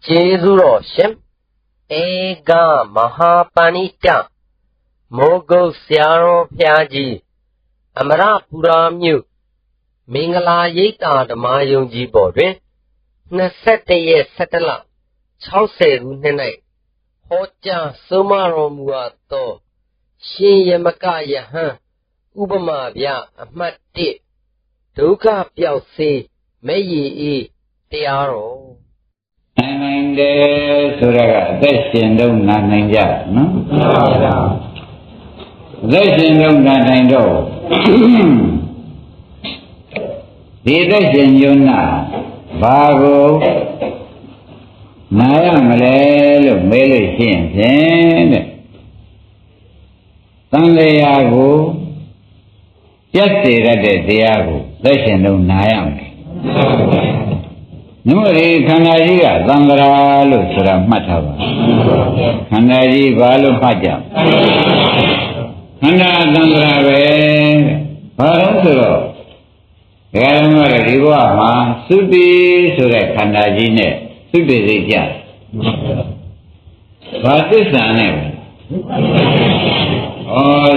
ကျေးဇူးတော်ရှင်ဧကမဟာပဏိတမိုးကုတ်ဆရာတော်ဘုရားကြီးအမရပူရာမြို့မင်္ဂလာရိပ်သာဓမ္မယုံကြည်ပေါ်တွင်21ရက်17လ60ခုနှစ်၌ဟောကြားဆုံးမတော်မူအပ်သောရှင်ယမကယဟန်ဥပမာပြအမှတ်1ဒုက္ခပျောက်စေမဲ့ရည်အေးတရားတော်နိုင်တယ်ဆိုတော့အသက်ရှင်တော့နာနိုင်ကြနော်မှန်ပါဗျာအသက်ရှင်တော့နာနိုင်တော့ဒီအသက်ရှင်ညွန်းနာဘာကိုနာရမလဲလို့မေးလို့ရှိရင်ဖြင့်တဲ့သံဃာကိုပြတ်စေရတဲ့တရားကိုသက်ရှင်တော့နာရမယ်နှုတ်ရခန္ဓာကြီးကသံဃာလို့ဆိုတာမှတ်ထားပါခန္ဓာကြီးဘာလို့မှတ်ကြခန္ဓာသံဃာပဲဘာလို့ဆိုတော့ဓမ္မရဒီဘဝမှာသုတိဆိုတဲ့ခန္ဓာကြီးနဲ့သုတိစိတ်ကြဘာသစ္စာနဲ့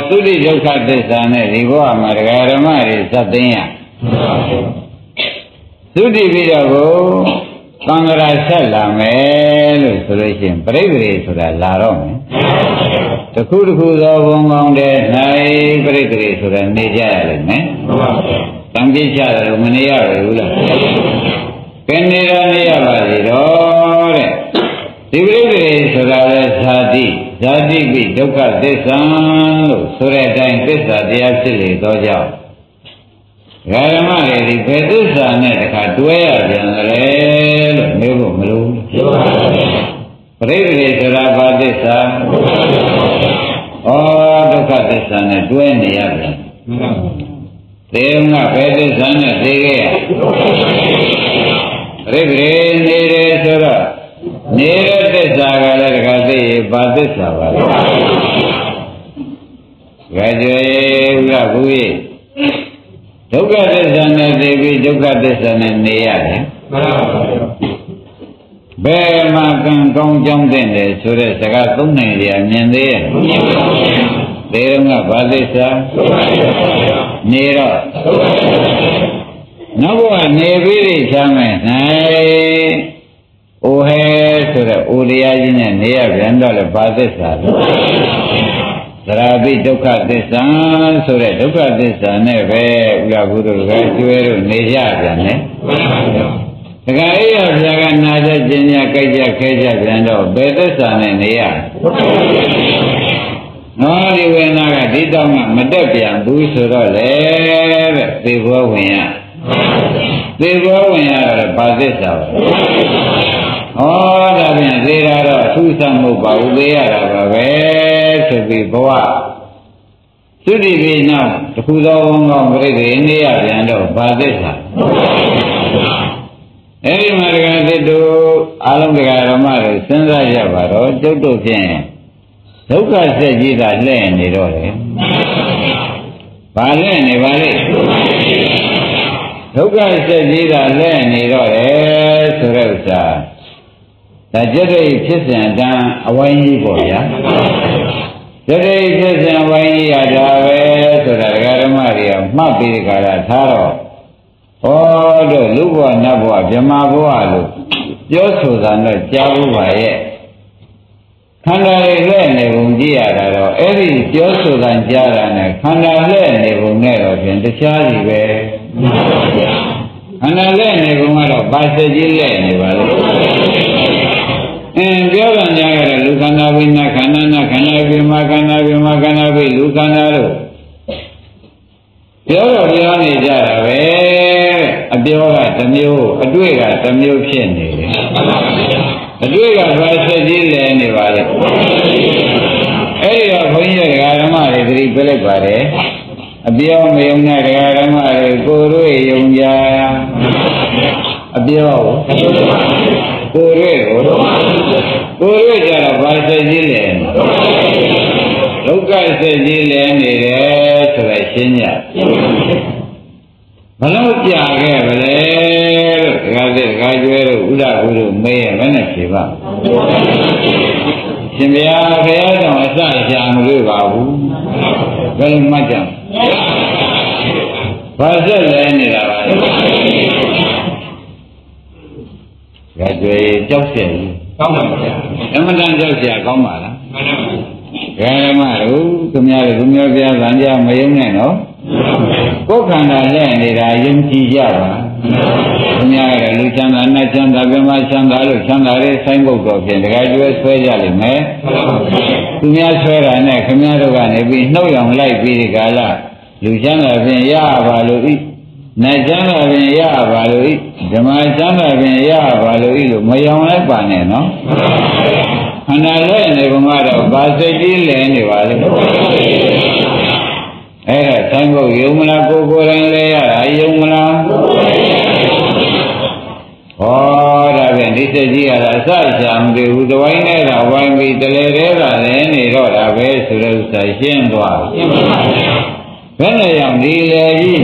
သုတိဒုက္ခသစ္စာနဲ့ဒီဘဝမှာဓမ္မရသတ်သိမ်းရသုတိပြီးတော့ကိုသံဃာဆက်လာမယ်လို့ဆိုလို့ရှိရင်ပြိဋ္ဌိဆိုတာလာတော့မယ်တခုတခုသောဘုံကောင်းတဲ့၌ပြိဋ္ဌိဆိုတာနေကြရလိမ့်မယ်တံပြစ်ချတယ်မနေရဘူးလားကဲနေရပါစေတော့တဲ့ဒီပြိဋ္ဌိဆိုတာလဲဇာတိပြီးဒုက္ခသစ္စာလို့ဆိုတဲ့အတိုင်းသစ္စာတရားဖြစ်လေတော့ကြောင့်ဓမ္မတွေဒီဘယ်သစ္စာနဲ့တခါတွဲရပြန်တယ်လို့မေးဖို့မလိုဘူးပြောပါဘူးပြိဋ္ဌိဆိုတာဘာသစ္စာဒုက္ခသစ္စာနဲ့တွဲနေရပြန်သေငါဘယ်သစ္စာနဲ့သိခဲ့ရပြိဋ္ဌိနေတယ်ဆိုတော့နေတဲ့သစ္စာကလည်းတခါသိဘာသစ္စာပါလဲကြွယ်ဥရဘူးရဲ့ဒုက္ခသစ္စာနဲ့သိပြီးဒုက္ခသစ္စာနဲ့နေရတယ်မှန်ပါပါဘယ်မှာကံကောင်းကြောင်းတဲ့တယ်ဆိုတဲ့စကားသုံးနိုင်ရမြင်သေးရဲ့မြင်ပါဘူးသေရုံကဘာသစ္စာနေတော့နောက်ဘဝနေပြီးချမ်းမယ်နိုင်အိုဟဲဆိုတဲ့အိုတရားကြီးနဲ့နေရပြန်တော့လေဘာသစ္စာလဲသရပိဒုက္ခသစ္စာဆိုတဲ့ဒုက္ခသစ္စာနဲ့ပဲဥလာဘုဒ္ဓကကျွဲတို့နေကြပြန်တယ်။တခါအေးရဘုရားကနာကြကျင်ညာကြိုက်ကြခဲကြပြန်တော့ဘယ်သစ္စာနဲ့နေရ။နော်ဒီဝေနာကဒီတောင်းကမတက်ပြန်ဘူးဆိုတော့လေတဲ့သေဘောဝင်ရ။သေဘောဝင်ရတော့ဘာသစ္စာလဲ။ဒါပြန်သေးတာတော့အထူးဆံမဟုတ်ပါဘူးသေးရတာပါပဲဆိုပြီးဘဝသုတိပြီးနောက်တခုသောဘုံကောင်းပြိဋ္ဌိနေရပြန်တော့ဘာသစ္စာအဲဒီမှာတကယ်သစ်တို့အလုံးတကယ်ဓမ္မတွေစဉ်းစားရပါတော့ကျုပ်တို့ဖြင့်ဒုက္ခဆက်ကြီးတာလှည့်နေတော့တယ်ဘာလှည့်နေပါလိမ့်ဒုက္ခဆက်ကြီးတာလှည့်နေတော့တယ်ဆိုတဲ့ဥစ္စာဒါကျက်တဲ့ဖြစ်စဉ်အတန်းအဝိုင်းကြီးပေါ့ဗျာကျက်တဲ့ဖြစ်စဉ်အဝိုင်းကြီးရတာပဲဆိုတာဓမ္မတွေကမှတ်ပြီးကြတာထားတော့တို့လူဘဝနတ်ဘဝဗြဟ္မာဘဝလို့ပြောဆိုတာတော့ကြားဘူးပါရဲ့ခန္ဓာတွေလက်နေပုံကြည့်ရတာတော့အဲ့ဒီပြောဆိုတာကြားတာနဲ့ခန္ဓာလက်နေပုံနဲ့တော့ဖြင့်တခြားစီပဲခန္ဓာလက်နေပုံကတော့ပါစကြီးလက်နေပါလေပြောရကြရတဲ့လူခန္ဓာဝိညာဉ်ခန္ဓာနာခန္ဓာပြမခန္ဓာပြမခန္ဓာပြလူခန္ဓာတို့ပြောတော့ပြောနေကြတာပဲအပြောကတစ်မျိုးအတွေ့ကတစ်မျိုးဖြစ်နေတယ်အတွေ့ကဘာဆက်ကြီးလဲနေပါလေအဲ့ဒီတော့ဘုန်းကြီးဓမ္မတွေသတိပြလိုက်ပါတယ်အပြောမယုံတဲ့ဓမ္မတွေကိုယ်တွေ့ယုံကြအပြောကိုယ်တွေ့ကြတော့ဘာဆက်ကြီးလဲဒုက္ခဆက်ကြီးလဲနေတယ်ဆိုတော့ရှင်းကြဘလို့ကြာခဲ့ဗလဲလို့ ကားတဲ့ဒကာကျွဲတို့ဥဒ္ဒကုတို့မေးရမနဲ့ဖြေပါရှင်ဗျာဘုရားကြောင့်အစရှာမလို့ပါဘူးဘယ်လိုမှတ်ကြဘာဆက်လဲနေတာပါလဲဒကာကျွဲကြောက်เสียကြီးကောင်းပါဗျာအမှန်တန်ကြောက်เสียကောင်းပါလားဓမ္မတို့သူများတို့သူများပြားလမ်းကြမယုံနဲ့နော်ကိုယ်ခန္ဓာနဲ့နေတာယုံကြည်ကြပါသူများကလူချမ်းသာနတ်ချမ်းသာပြမချမ်းသာလို့ချမ်းသာတဲ့ဆိုင်ဘုတ်တော်ဖြင့်တခါကျွဲဆွဲကြလိမ့်မယ်သူများဆွဲတာနဲ့ခင်ဗျားတို့ကနေပြီးနှုတ်ရောင်လိုက်ပြီးဒီကာလလူချမ်းသာဖြင့်ရပါလို့ဤနတ်ချမ်းသာဖြင့်ရပါလို့ဤဓမ္မချမ်းသာဖြင့်ရပါလို့ဤလို့မယောင်လိုက်ပါနဲ့နော်ခန္ဓာလဲနေဘုံကတော့ဗာစိတ်ကြီးလဲနေပါလေအဲ့ဒါဆိုင်ဘုတ်ယုံမလားကိုယ်ကိုယ်တိုင်လဲရတာယုံမလားဟောဒါဖြင့်ဒီစိတ်ကြီးရတာအစရှာမတွေ့ဘူးတဝိုင်းနဲ့တော့ဝိုင်းပြီးတလေတဲ့ကလည်းနေတော့တာပဲဆိုတဲ့ဥစ္စာရှင်းသွားရှင်းပါပါဘယ်နဲ့ရောက်ဒီလေကြီး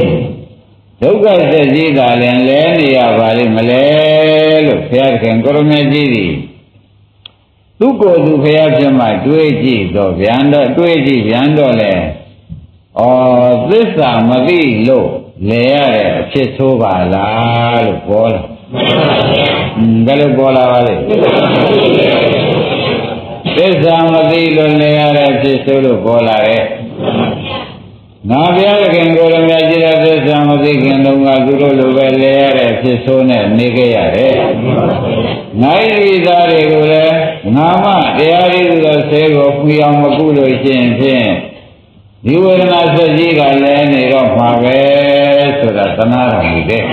ဒုက္ခစိတ်ကြီးသာလည်းလဲနေရပါလိမ့်မလဲလို့ဘုရားခင်ကိုရမကြီးသည်သူကိုယ်သူဘုရားပြမတွေးကြည့်တော့ဗျံတော့တွေးကြည့်ဗျံတော့လေဩသစ္စာမသိလို့လဲရတဲ့အဖြစ်ဆိုးပါလားလို့ပြောလာဘယ်လိုပေါ်လာပါလဲသစ္စာမသိလို့လဲရတဲ့အဖြစ်ဆိုးလို့ပေါ်လာတယ်ငါဘုရားခင်ကိုယ်တော်မြတ်ကြီးတဲ့သစ္စာမသိခင်တုန်းကသူတို့လိုပဲလဲရတဲ့ဖြစ်ဆိုးနဲ့နေခဲ့ရတယ်နိုင်ဒီသားတွေကိုလည်းငါမတရားရည်သောဆေးကိုပြအောင်မကုလို့ရှိရင်ဖြင့်ဒီဝေဒနာဆက်ကြီးကလည်းနေတော့မှာပဲဆိုတာသနာတော်မူတဲ့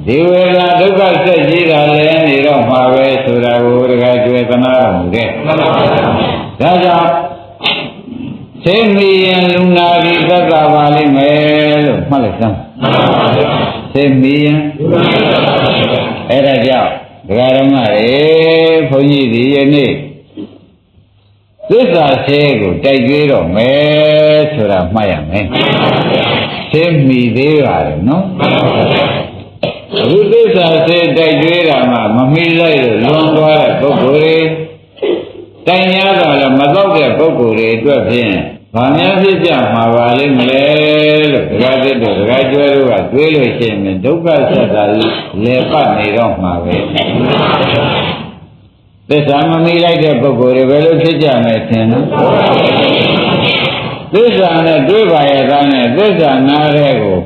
ဒီဝေဒနာဒုက္ခဆက်ကြီးကလည်းနေတော့မှာပဲဆိုတာကိုတခါကျွေသနာတော်မူတဲ့ဒါကြောင့်သိမိရင်လူနာဒီသက်သာပါလိမ့်မယ်လို့မှတ်လိုက်စမ်းသိမိရင်အဲ့ဒါကြောင့်ဒကာဓမ္မတွေဘုန်းကြီးဒီယနေ့သစ္စာဆေးကိုတိုက်ကြွေးတော့မယ်ဆိုတာမှတ်ရမယ်သိမိသေးပါတယ်နော်အခုသစ္စာဆေးတိုက်ကြွေးတာမှမမိလိုက်လို့လွန်သွားတဲ့ပုဂ္ဂိုလ်တွေတိုင်ရတာလည်းမတော့တဲ့ပုဂ္ဂိုလ်တွေအတွက်ဖြင့်ဘာများဖြစ်ကြမှာပါလိမ့်မလဲလို့ဒကာသစ်တို့ဒကာကျွဲတို့ကတွေးလို့ရှိရင်ဒုက္ခဆက်တာလဲပတ်နေတော့မှာပဲသစ္စာမမိလိုက်တဲ့ပုဂ္ဂိုလ်တွေဘယ်လိုဖြစ်ကြမလဲထင်နော်သစ္စာနဲ့တွေးပါရဲ့သားနဲ့သစ္စာနားတဲ့ကို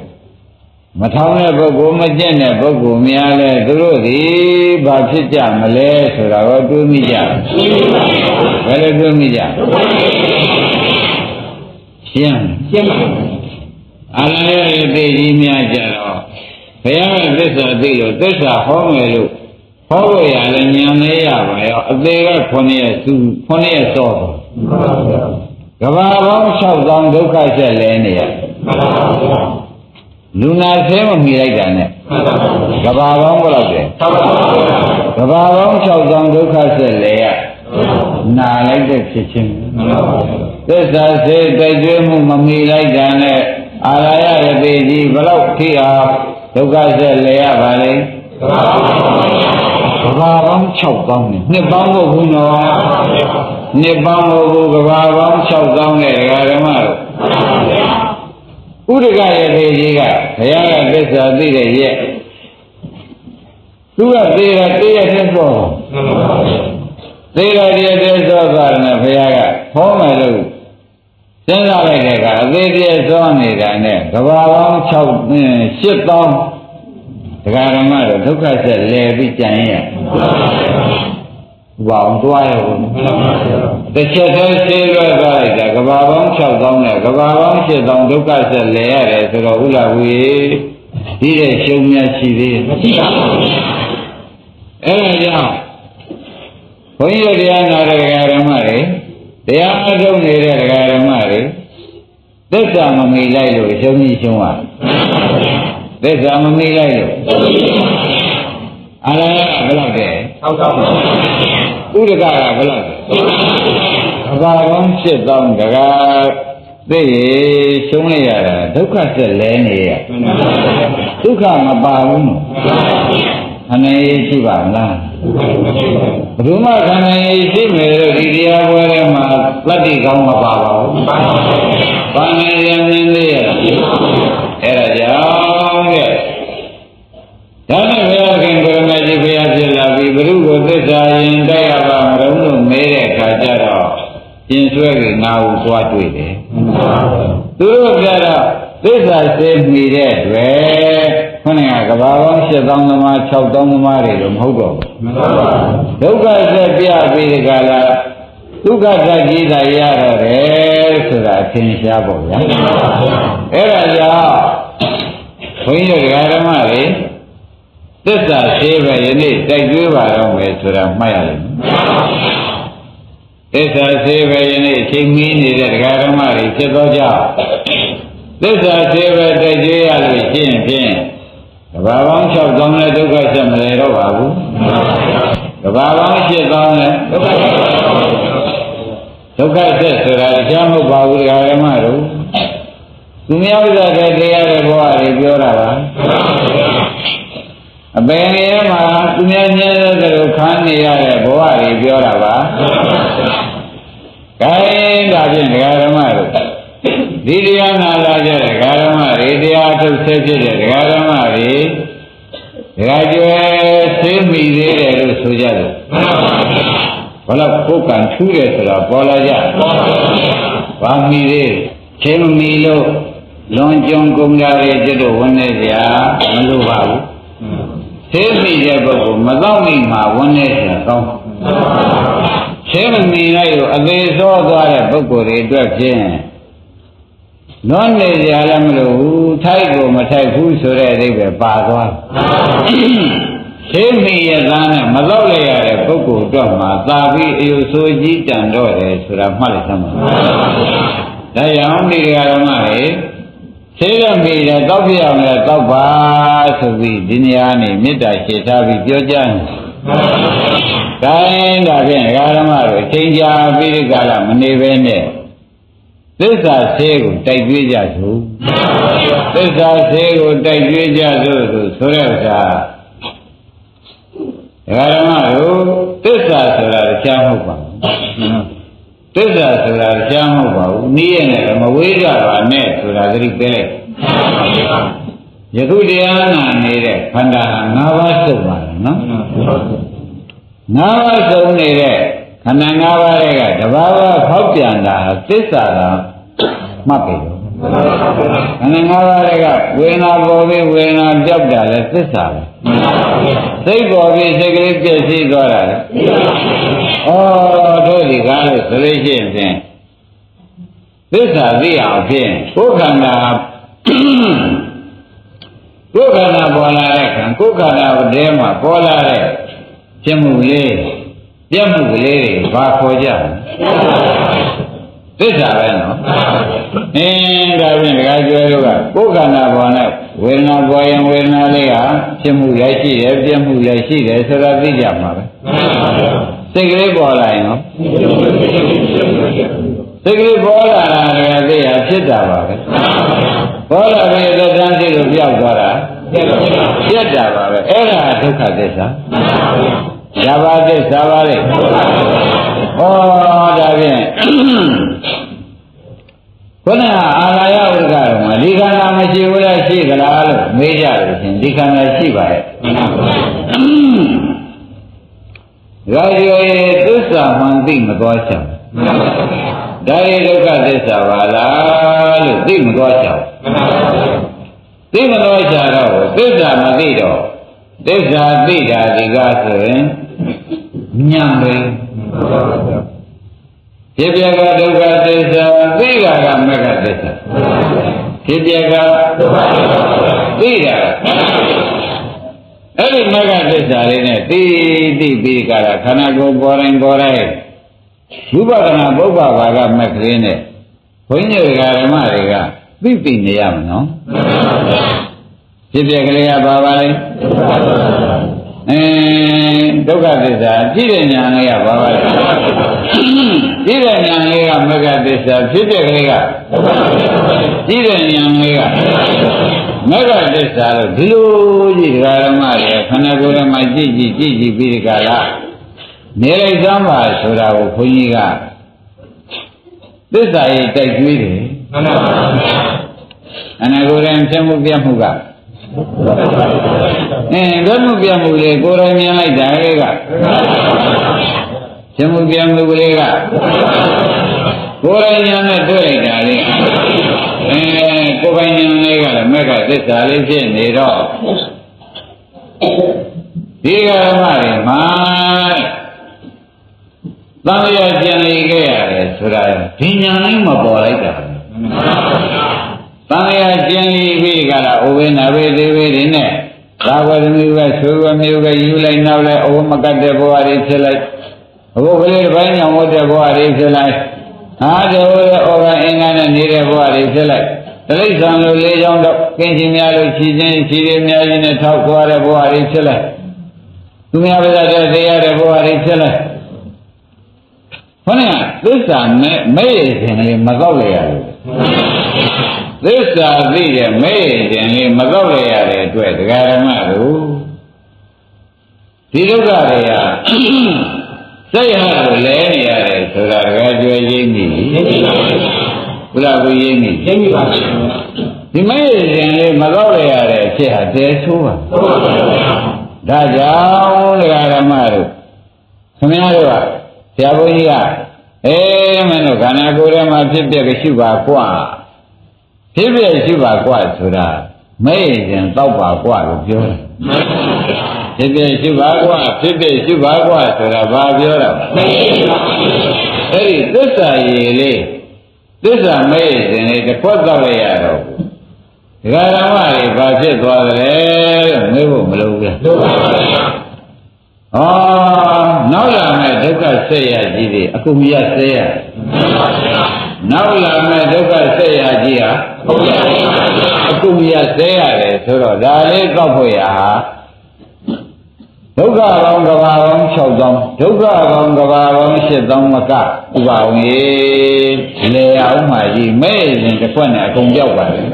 မထောင်တဲ့ပုဂ္ဂိုလ်မကျင့်တဲ့ပုဂ္ဂိုလ်များလဲသူတို့ဒီဘာဖြစ်ကြမလဲဆိုတာကိုတွေးမိကြဘယ်လိုတွေးမိကြရှင်းပါအာရရဲ့သိကြီးများကြတော့ဘုရားရဲ့သစ္စာသိလို့သစ္စာဟောမယ်လို့ဟောလို့ရလဲဉာဏ်လေးရပါရောအသေးက9ရက်စု9ရက်စောတော့ကဘာပေါင်း6000ဒုက္ခဆက်လဲနေရလူနာဆဲမမိလိုက်တာနဲ့ကဘာပေါင်းဘယ်လောက်လဲကဘာပေါင်း6000ဒုက္ခဆက်လဲရနာလိုက်တဲ့ဖြစ်ချင်းသစ္စာစေတိုက်ကျွေးမှုမမီလိုက်တာနဲ့အာရယရတိကြီးဘလောက်ထိအောင်ဒုက္ခဆက်လဲရပါလိမ့်ကဘာပေါင်း6000နဲ့နှစ်ပေါင်းမဟုတ်ဘူးနော်နှစ်ပေါင်းမဟုတ်ဘူးကဘာပေါင်း6000နဲ့ဒကာဓမ္မတို့ဥဒကရတိကြီးကဘုရားကသစ္စာသိတဲ့ရဲ့သူကသေးတာတည့်ရတဲ့သောသေရတဲ့သောသာနဲ့ဘုရားကဟောမယ်လို့စဉ်းစားလိုက်တဲ့ကအသေးသေးသောနေတာနဲ့ကဘာပေါင်း8000ဒကာရမတို့ဒုက္ခဆက်လဲပြီးကြံရဘောင်သွားရဘူးတစ်ချက်သေးသေးလွယ်သွားလိုက်တာကဘာပေါင်း6000နဲ့ကဘာပေါင်း8000ဒုက္ခဆက်လဲရတယ်ဆိုတော့ဥလာဝီဒီတဲ့ရှုံးများရှိသေးမရှိပါဘူးအဲ့ဒါကြောင့်ဘုန်းကြီးတရားနာတဲ့ဒကာရမတွေတရားအထုတ်နေတဲ့ဒကာရမတွေသစ္စာမမိလိုက်လို့ရှုံးကြီးရှုံးရသစ္စာမမိလိုက်လို့အာရယဘယ်လောက်တဲ့6000ဥဒကကဘယ်လောက်ကဘာပေါင်း8000ဒကာသိရှုံးလိုက်ရတာဒုက္ခဆက်လဲနေရ ဒုက္ခမပါဘူးခန္ဓာရေးရှိပါမလားဘယ်သူမှခန္ဓာရေးရှိမယ်လို့ဒီတရားပွဲထဲမှာသတ္တိကောင်းမပါပါဘူးဘာနဲ့ရမြင်သေးရအဲ့ဒါကြောင့်တဲ့ဒါနဲ့ဘုရားခင်ကိုရမကြီးဘုရားဖြစ်လာပြီးဘုရုကိုသစ္စာရင်တိုက်ရပါမလို့လို့မေးတဲ့အခါကျတော့ကျင်ဆွဲကြီးငါ့ကိုသွားတွေ့တယ်သူတို့ကြတော့သစ္စာစေမိတဲ့တွေ့ခொနကကဘာပေါင်း8000သမား6000သမားတွေတော့မဟုတ်တော့ဘူးဒုက္ခဆက်ပြပြီးဒီကလာဒုက္ခဆက်ကြီးတာရတော့တယ်ဆိုတာသင်ရှားပေါ့ဗျာအဲ့ဒါကြောင့်ဘုန်းကြီးတို့ဓမ္မတွေသစ္စာရှိပဲယနေ့တိုက်ကျွေးပါတော့မယ်ဆိုတာမှတ်ရလိမ့်မယ်သစ္စာရှိပဲယနေ့အချိန်မီးနေတဲ့ဓမ္မတွေဖြစ်သောကြောင့်သစ္စာရှိပဲတိုက်ကျွေးရလို့ရှိရင်ဖြင့်ကဘာပေါင်း6000နဲ့ဒုက္ခဆက်မလဲတော့ပါဘူးကဘာပေါင်း8000နဲ့ဒုက္ခဆက်ဆိုတာတရားမဟုတ်ပါဘူးဓမ္မတို့သူများဥစ္စာတွေတရားတဲ့ဘဝတွေပြောတာပါအပင်ရမှာသူများညံ့တဲ့လိုခန်းနေရတဲ့ဘဝတွေပြောတာပါ။ဒါရင်ဒါဖြင့်ဓမ္မတို့ဒီတရားနာလာကြတဲ့ဓမ္မတွေတရားထုတ်ဆက်ဖြစ်တဲ့ဓမ္မတွေဒါကျွဲသိမိသေးတယ်လို့ဆိုကြတယ်။ဘာလို့ကိုယ်ကံထူးတယ်ဆိုတာပေါ်လာကြ။ဘာမိသေးချင်းမီလို့လွန်ကျွံကုန်ကြတဲ့ကျွတ်တို့ဝင်နေကြမလို့ပါဘူး။သိမိတဲ့ပုဂ္ဂိုလ်မတော့မိမှာဝင်နေကြကောင်းသိမိလိုက်လို့အသေးစောသွားတဲ့ပုဂ္ဂိုလ်တွေအတွက်ဖြင့်လွန်နေကြလည်းမလို့ဘူးထိုက်ကိုမထိုက်ဘူးဆိုတဲ့အဓိပ္ပာယ်ပါသွားသိမိရသားနဲ့မတော့လိုက်ရတဲ့ပုဂ္ဂိုလ်အတွက်မှာသာပြီးအယုဆိုးကြီးတန်တော့တယ်ဆိုတာမှတ်လိုက်သမှာဒါကြောင့်ဒီဓမ္မတွေသိရမိတယ်တောက်ပြအောင်လဲတောက်ပါဆိုပြီးဒီနေရာနေမေတ္တာရှေ့ထားပြီးပြောကြတယ်။ဒါရင်ဒါဖြင့်ဓမ္မတို့ချိန်ကြာပြီးဒီကလာမနေပဲနဲ့သစ္စာသေးကိုတိုက်ကြွေးကြစို့။သစ္စာသေးကိုတိုက်ကြွေးကြစို့ဆိုတဲ့ဥစ္စာဓမ္မတို့သစ္စာဆိုတာကြားမဟုတ်ပါဘူး။သစ္စာဆိုတာကြားမဟုတ်ပါဘူး။နည်းရနဲ့မဝေးကြပါနဲ့ဆိုတာသတိပေးလိုက်။ယခုတရားနာနေတဲ့ခန္ဓာ၅ပါးစုံပါလားနော်။၅ပါးစုံနေတဲ့ခန္ဓာ၅ပါးတွေကတဘာဝဖောက်ပြန်တာသစ္စာကမှတ်ပြီ။ခန္ဓာ၅ပါးတွေကဝေဒနာပေါ်ပြီးဝေဒနာပြောက်တာလည်းသစ္စာပဲ။စိတ်ပေါ်ပြီးစိတ်ကလေးပြည့်စည်သွားတာလေ။ဩတို့ဒီကားလို့ဆိုလို့ရှိရင်သစ္စာသိအောင်ဖြင့်ကိုယ်ခန္ဓာကိုယ်ခန္ဓာပေါ်လာတဲ့ခံကိုယ်ခန္ဓာထဲမှာပေါ်လာတဲ့ဖြစ်မှုလေးပြတ်မှုလေးတွေဘာခေါ်ကြလဲသစ္စာပဲနော်ဒါဖြင့်ဒကာကျွဲတို့ကကိုယ်ခန္ဓာပေါ်နဲ့ဝေဒနာပေါ်ရင်ဝေဒနာလေးကဖြစ်မှုလည်းရှိတယ်ပြတ်မှုလည်းရှိတယ်ဆိုတာသိကြမှာပဲစိတ်ကလေးပေါ်လာရင်နော်စိတ်ကလေးပေါ်လာတာလည်းသိရဖြစ်တာပါပဲပေါ်လာပြီးသက်တမ်းရှိလို့ပြောက်သွားတာပြတ်တာပါပဲအဲ့ဒါဒုက္ခသစ္စာဇာဘာသစ္စာပါလေဟောဒါဖြင့်ခုနကအာလာယဝိကတော်မှာဒီခန္ဓာမရှိဘူးလားရှိကြလားလို့မေးကြလို့ရှင်ဒီခန္ဓာရှိပါရဲ့ဒါရောသစ္စာမှန်သိမသွားချင်ဒါရီဒုက္ခသစ္စာပါလားလို့သိမသွားချင်သိမသွားချင်တော့သစ္စာမသိတော့သစ္စာသိတာဒီကားဆိုရင်ညံပဲဖြစ်ပြကဒုက္ခသစ္စာသိတာကမဂ္ဂသစ္စာဖြစ်ပြကသိတာအဲ့ဒီမဂ္ဂသစ္စာလေးနဲ့သိပြီးကြတာခန္ဓာကိုယ်ပေါ်တိုင်းဝိပဿနာပုဗ္ဗဘာကမက်ကလေးနဲ့ဘုန်းကြီးဓမ္မတွေကသိနေရမှာနော်ဖြစ်ပြကလေးကဘာပါလဲဒုက္ခသစ္စာကြည့်တဲ့ညာလေးကဘာပါလဲကြည့်တဲ့ညာလေးကမဂ္ဂသစ္စာဖြစ်ပြကလေးကကြည့်တဲ့ညာလေးက မေဃသစ္စာလို့ဒီလိုကြီးဒကာရမတွေခန္ဓာကိုယ်ထဲမှာကြည့်ပြီးဒီကလာနေလိုက်သမ်းပါဆိုတာကိုဘုန်းကြီးကသစ္စာရေးတိုက်ကျွေးတယ်မှန်ပါပါခန္ဓာကိုယ်ထဲဖြစ်မှုပြမှုကပြမှုပြမှုလေကိုယ်တိုင်မြင်လိုက်တာလေကဖြစ်မှုပြမှုကလေးကကိုယ်တိုင်ဉာဏ်နဲ့တွေ့လိုက်တာလေကိုယ်ပိုင်ဉာဏ်လေးကလည်းမေဃသစ္စာလေးဖြစ်နေတော့ဒီကရမတွေမှာသံဃာကျန်လေခဲ့ရတယ်ဆိုတာဒီဉာဏ်လေးမပေါ်လိုက်တာသံဃာကျန်လေပြီးကြတာအိုဝေနာဝေသေးဝေတွေနဲ့သာဝတမျိုးပဲဆွေဝမျိုးပဲယူလိုက်နောက်လဲအိုမကတ်တဲ့ဘဝတွေဖြစ်လိုက်အခုကလေးတစ်ပိုင်းညောင်ဝတ်တဲ့ဘဝတွေဖြစ်လိုက်ဟာတော်ရဲ့ဩဃအင်္ဂါနဲ့နေတဲ့ဘဝတွေဖြစ်လိုက်တိရစ္ဆာန်လိုလေးချောင်းတော့ကင်းချင်းများလို့ခြေချင်းခြေတွေများချင်းနဲ့ထောက်ခွာတဲ့ဘဝတွေဖြစ်လိုက်သူများပါးတဲ့တရားတဲ့ဘဝတွေဖြစ်လိုက်ခေါင်းကသစ္စာနဲ့မဲ့ရခြင်းလေးမတော့လေရလို့သစ္စာသိတဲ့မဲ့ရခြင်းလေးမတော့လေရတဲ့အတွက်ဒကာရမတို့ဒီဒုက္ခတွေကစိတ်ဟာကိုလဲနေရတယ်ဆိုတာတကယ်ကြွယ်ရင်းနေဘုရားကိုရင်းနေဒီမဲ့ရခြင်းလေးမတော့လေရတဲ့အဖြစ်ဟာတဲဆိုးပါဒါကြောင့်ဒကာရမတို့ခင်ဗျားတို့ကဆရာဘုန်းကြီးကမင်းတို့ခန္ဓာကိုယ်ထဲမှာဖြစ်ပြကရှိပါกว่าဖြစ်ပြရှိပါกว่าဆိုတာမဲ့ရင်တောက်ပါกว่าလို့ပြောတယ်ဖြစ်ပြရှိပါกว่าဖြစ်ပြရှိပါกว่าဆိုတာဘာပြောတာအဲ့ဒီသစ္စာရည်လေးသစ္စာမဲ့ရင်လေးတစ်ခွက်တော့ရတော့ဒကာရမတွေဘာဖြစ်သွားတယ်လို့မေးဖို့မလိုဘူးလို့ပါပါနောက်လာမဲ့ဒုက္ခဆက်ရကြီးတွေအကုန်ရဆဲရနောက်လာမဲ့ဒုက္ခဆက်ရကြီးဟာအကုန်ရဆဲရတယ်ဆိုတော့ဒါလေးကောက်ဖို့ရဟာဒုက္ခပေါင်းကဘာပေါင်း6000ဒုက္ခပေါင်းကဘာပေါင်း8000မကဥပါဝေလေအောင်မှကြီးမဲ့ရင်တစ်ခွက်နဲ့အကုန်ကြောက်ပါတယ်